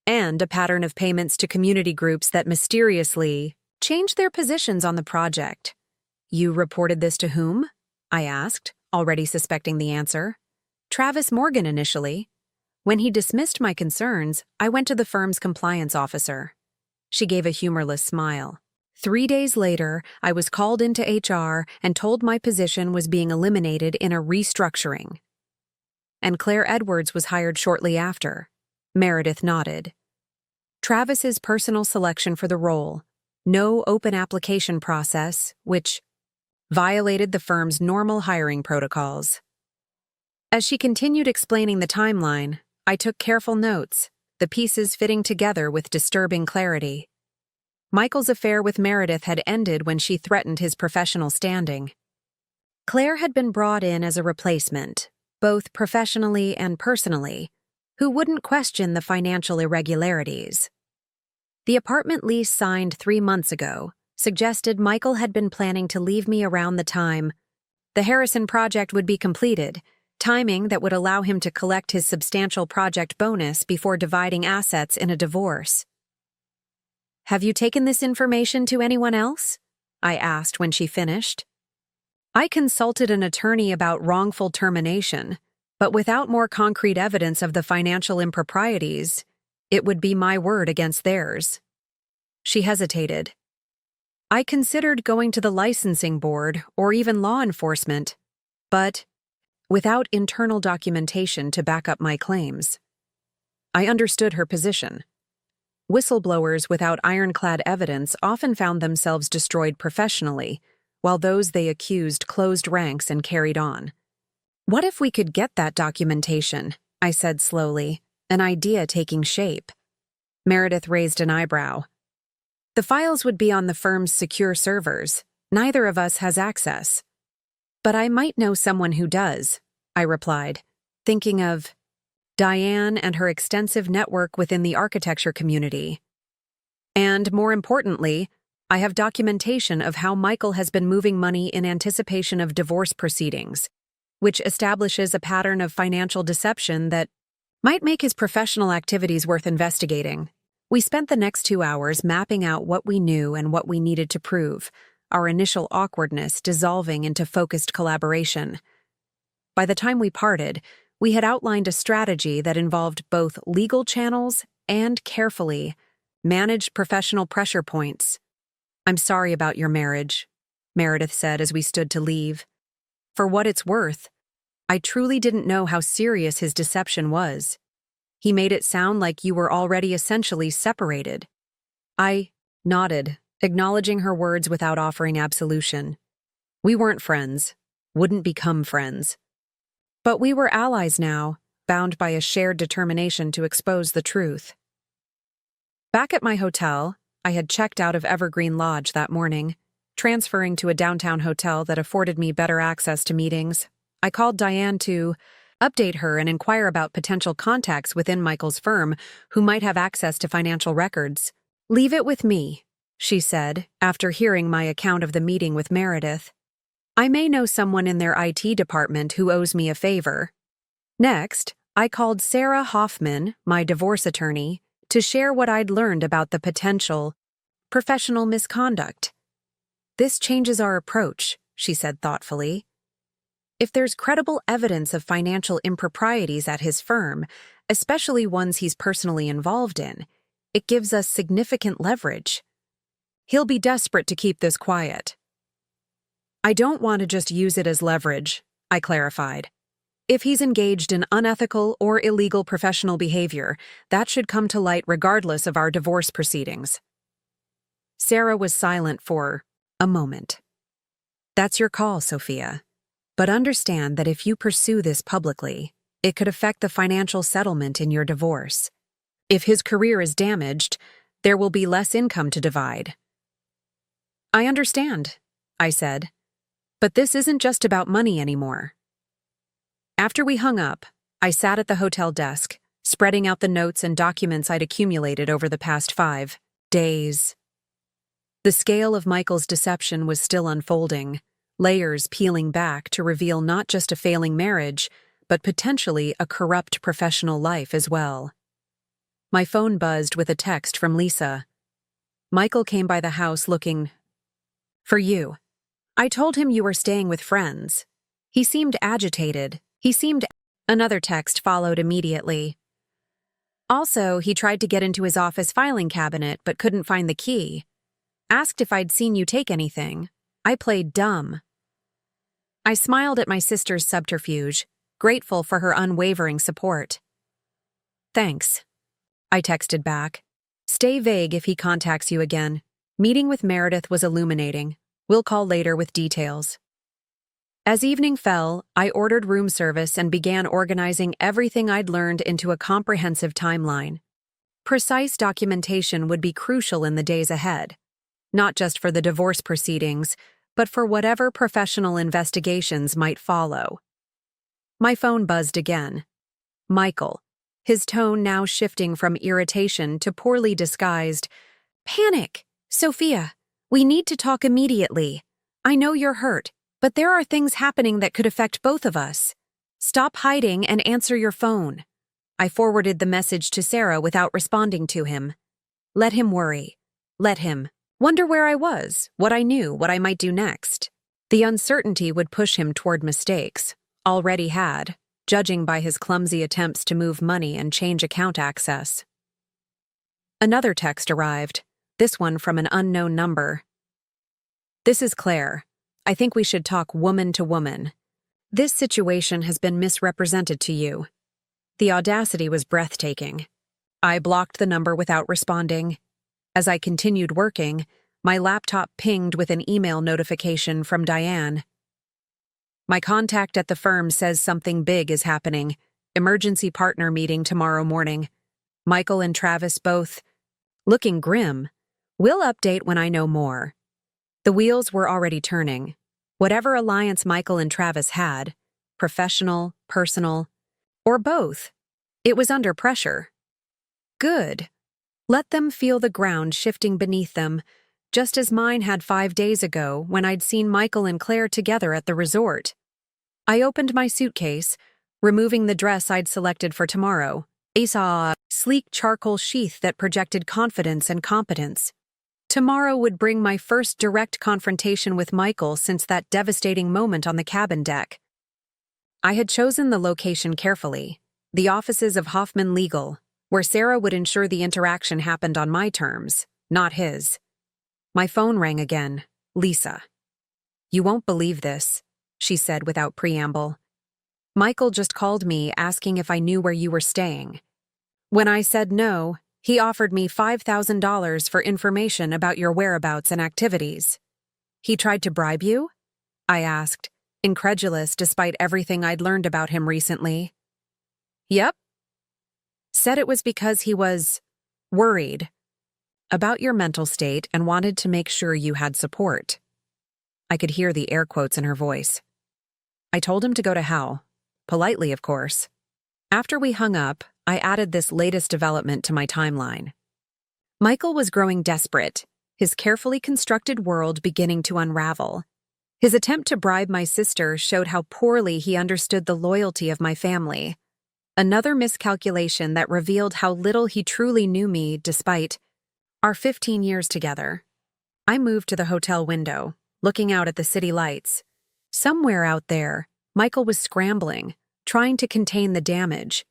And a pattern of payments to community groups that mysteriously changed their positions on the project. You reported this to whom? I asked, already suspecting the answer. Travis Morgan initially. When he dismissed my concerns, I went to the firm's compliance officer. She gave a humorless smile. 3 days later, I was called into HR and told my position was being eliminated in a restructuring. And Claire Edwards was hired shortly after. Meredith nodded. Travis's personal selection for the role, no open application process, which violated the firm's normal hiring protocols. As she continued explaining the timeline, I took careful notes, the pieces fitting together with disturbing clarity. Michael's affair with Meredith had ended when she threatened his professional standing. Claire had been brought in as a replacement, both professionally and personally, who wouldn't question the financial irregularities. The apartment lease signed 3 months ago suggested Michael had been planning to leave me around the time the Harrison project would be completed, timing that would allow him to collect his substantial project bonus before dividing assets in a divorce. "Have you taken this information to anyone else?" I asked when she finished. "I consulted an attorney about wrongful termination, but without more concrete evidence of the financial improprieties, it would be my word against theirs." She hesitated. "I considered going to the licensing board or even law enforcement, but without internal documentation to back up my claims." I understood her position. Whistleblowers without ironclad evidence often found themselves destroyed professionally, while those they accused closed ranks and carried on. "What if we could get that documentation?" I said slowly, an idea taking shape. Meredith raised an eyebrow. "The files would be on the firm's secure servers. Neither of us has access." "But I might know someone who does," I replied, thinking of Diane and her extensive network within the architecture community. "And more importantly, I have documentation of how Michael has been moving money in anticipation of divorce proceedings, which establishes a pattern of financial deception that might make his professional activities worth investigating." We spent the next 2 hours mapping out what we knew and what we needed to prove, our initial awkwardness dissolving into focused collaboration. By the time we parted, we had outlined a strategy that involved both legal channels and carefully managed professional pressure points. "I'm sorry about your marriage," Meredith said as we stood to leave. "For what it's worth, I truly didn't know how serious his deception was. He made it sound like you were already essentially separated." I nodded, acknowledging her words without offering absolution. We weren't friends, wouldn't become friends. But we were allies now, bound by a shared determination to expose the truth. Back at my hotel, I had checked out of Evergreen Lodge that morning, transferring to a downtown hotel that afforded me better access to meetings. I called Diane to update her and inquire about potential contacts within Michael's firm who might have access to financial records. "Leave it with me," she said, after hearing my account of the meeting with Meredith. "I may know someone in their IT department who owes me a favor." Next, I called Sarah Hoffman, my divorce attorney, to share what I'd learned about the potential professional misconduct. "This changes our approach," she said thoughtfully. "If there's credible evidence of financial improprieties at his firm, especially ones he's personally involved in, it gives us significant leverage. He'll be desperate to keep this quiet." "I don't want to just use it as leverage," I clarified. "If he's engaged in unethical or illegal professional behavior, that should come to light regardless of our divorce proceedings." Sarah was silent for a moment. "That's your call, Sophia. But understand that if you pursue this publicly, it could affect the financial settlement in your divorce. If his career is damaged, there will be less income to divide." "I understand," I said. "But this isn't just about money anymore." After we hung up, I sat at the hotel desk, spreading out the notes and documents I'd accumulated over the past 5 days. The scale of Michael's deception was still unfolding, layers peeling back to reveal not just a failing marriage, but potentially a corrupt professional life as well. My phone buzzed with a text from Lisa. "Michael came by the house looking for you. I told him you were staying with friends. He seemed agitated. Another text followed immediately. "Also, he tried to get into his office filing cabinet but couldn't find the key. Asked if I'd seen you take anything. I played dumb." I smiled at my sister's subterfuge, grateful for her unwavering support. "Thanks," I texted back. "Stay vague if he contacts you again. Meeting with Meredith was illuminating. We'll call later with details." As evening fell, I ordered room service and began organizing everything I'd learned into a comprehensive timeline. Precise documentation would be crucial in the days ahead, not just for the divorce proceedings, but for whatever professional investigations might follow. My phone buzzed again. Michael, his tone now shifting from irritation to poorly disguised Panic! Sophia, we need to talk immediately. I know you're hurt, but there are things happening that could affect both of us. Stop hiding and answer your phone. I forwarded the message to Sarah without responding to him. Let him worry. Let him wonder where I was, what I knew, what I might do next. The uncertainty would push him toward mistakes, already had, judging by his clumsy attempts to move money and change account access. Another text arrived, this one from an unknown number. This is Claire. I think we should talk woman to woman. This situation has been misrepresented to you. The audacity was breathtaking. I blocked the number without responding. As I continued working, my laptop pinged with an email notification from Diane. My contact at the firm says something big is happening. Emergency partner meeting tomorrow morning. Michael and Travis both looking grim. We'll update when I know more. The wheels were already turning. Whatever alliance Michael and Travis had, professional, personal, or both, it was under pressure. Good. Let them feel the ground shifting beneath them, just as mine had 5 days ago when I'd seen Michael and Claire together at the resort. I opened my suitcase, removing the dress I'd selected for tomorrow. I saw a sleek charcoal sheath that projected confidence and competence. Tomorrow would bring my first direct confrontation with Michael since that devastating moment on the cabin deck. I had chosen the location carefully, the offices of Hoffman Legal, where Sarah would ensure the interaction happened on my terms, not his. My phone rang again. Lisa. You won't believe this, she said without preamble. Michael just called me asking if I knew where you were staying. When I said no, he offered me $5,000 for information about your whereabouts and activities. He tried to bribe you? I asked, incredulous despite everything I'd learned about him recently. Yep. Said it was because he was worried about your mental state and wanted to make sure you had support. I could hear the air quotes in her voice. I told him to go to hell. Politely, of course. After we hung up, I added this latest development to my timeline. Michael was growing desperate, his carefully constructed world beginning to unravel. His attempt to bribe my sister showed how poorly he understood the loyalty of my family. Another miscalculation that revealed how little he truly knew me despite our 15 years together. I moved to the hotel window, looking out at the city lights. Somewhere out there, Michael was scrambling, trying to contain the damage,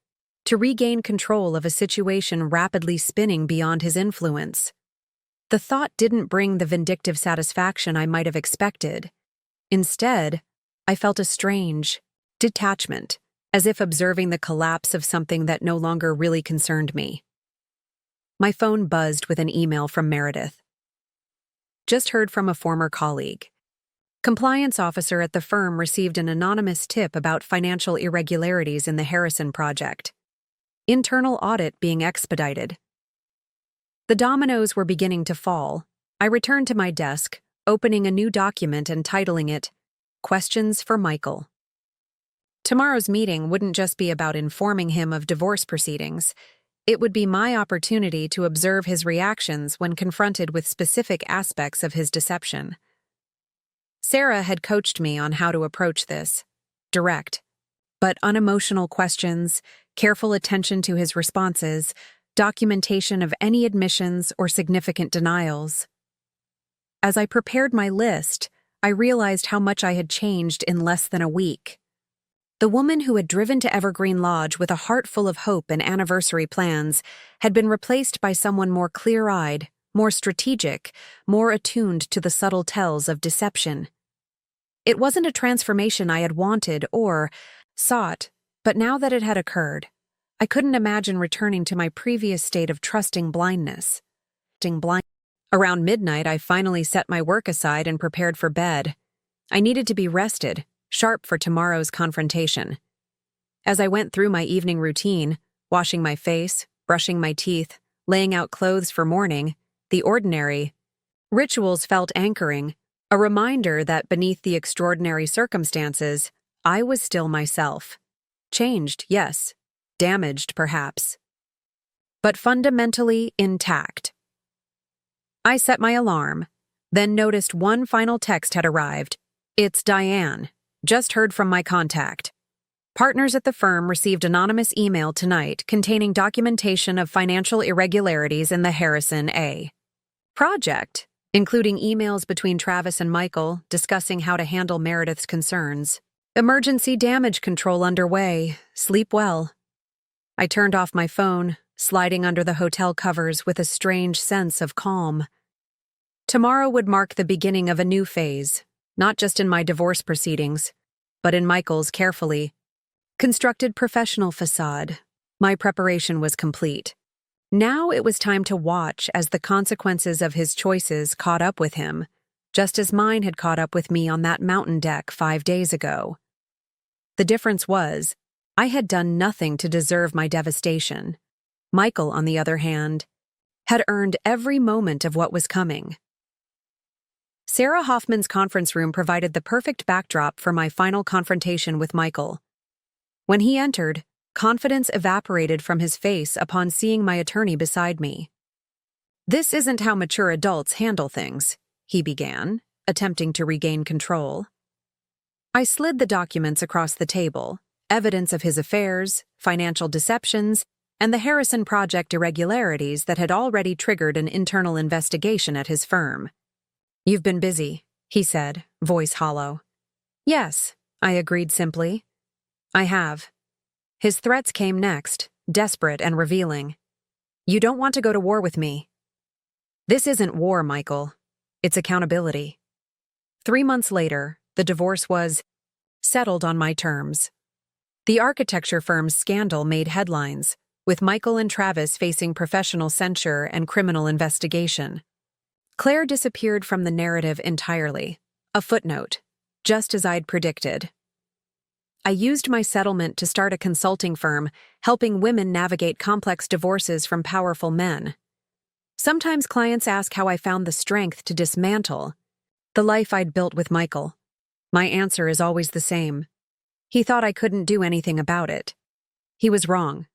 to regain control of a situation rapidly spinning beyond his influence. The thought didn't bring the vindictive satisfaction I might have expected. Instead, I felt a strange detachment, as if observing the collapse of something that no longer really concerned me. My phone buzzed with an email from Meredith. Just heard from a former colleague. Compliance officer at the firm received an anonymous tip about financial irregularities in the Harrison project. Internal audit being expedited. The dominoes were beginning to fall. I returned to my desk, opening a new document and titling it, Questions for Michael. Tomorrow's meeting wouldn't just be about informing him of divorce proceedings. It would be my opportunity to observe his reactions when confronted with specific aspects of his deception. Sarah had coached me on how to approach this. Direct, but unemotional questions, careful attention to his responses, documentation of any admissions or significant denials. As I prepared my list, I realized how much I had changed in less than a week. The woman who had driven to Evergreen Lodge with a heart full of hope and anniversary plans had been replaced by someone more clear-eyed, more strategic, more attuned to the subtle tells of deception. It wasn't a transformation I had wanted or sought, but now that it had occurred, I couldn't imagine returning to my previous state of trusting blindness. Around midnight, I finally set my work aside and prepared for bed. I needed to be rested, sharp for tomorrow's confrontation. As I went through my evening routine, washing my face, brushing my teeth, laying out clothes for morning, the ordinary rituals felt anchoring, a reminder that beneath the extraordinary circumstances, I was still myself. Changed, yes. Damaged, perhaps. But fundamentally intact. I set my alarm, then noticed one final text had arrived. It's Diane. Just heard from my contact. Partners at the firm received anonymous email tonight containing documentation of financial irregularities in the Harrison A. project, including emails between Travis and Michael discussing how to handle Meredith's concerns. Emergency damage control underway. Sleep well. I turned off my phone, sliding under the hotel covers with a strange sense of calm. Tomorrow would mark the beginning of a new phase, not just in my divorce proceedings, but in Michael's carefully constructed professional facade. My preparation was complete. Now it was time to watch as the consequences of his choices caught up with him, just as mine had caught up with me on that mountain deck 5 days ago. The difference was, I had done nothing to deserve my devastation. Michael, on the other hand, had earned every moment of what was coming. Sarah Hoffman's conference room provided the perfect backdrop for my final confrontation with Michael. When he entered, confidence evaporated from his face upon seeing my attorney beside me. "This isn't how mature adults handle things," he began, attempting to regain control. I slid the documents across the table, evidence of his affairs, financial deceptions, and the Harrison Project irregularities that had already triggered an internal investigation at his firm. "You've been busy," he said, voice hollow. "Yes," I agreed simply. "I have." His threats came next, desperate and revealing. "You don't want to go to war with me." "This isn't war, Michael. It's accountability." 3 months later, the divorce was settled on my terms. The architecture firm's scandal made headlines, with Michael and Travis facing professional censure and criminal investigation. Claire disappeared from the narrative entirely, a footnote, just as I'd predicted. I used my settlement to start a consulting firm, helping women navigate complex divorces from powerful men. Sometimes clients ask how I found the strength to dismantle the life I'd built with Michael. My answer is always the same. He thought I couldn't do anything about it. He was wrong.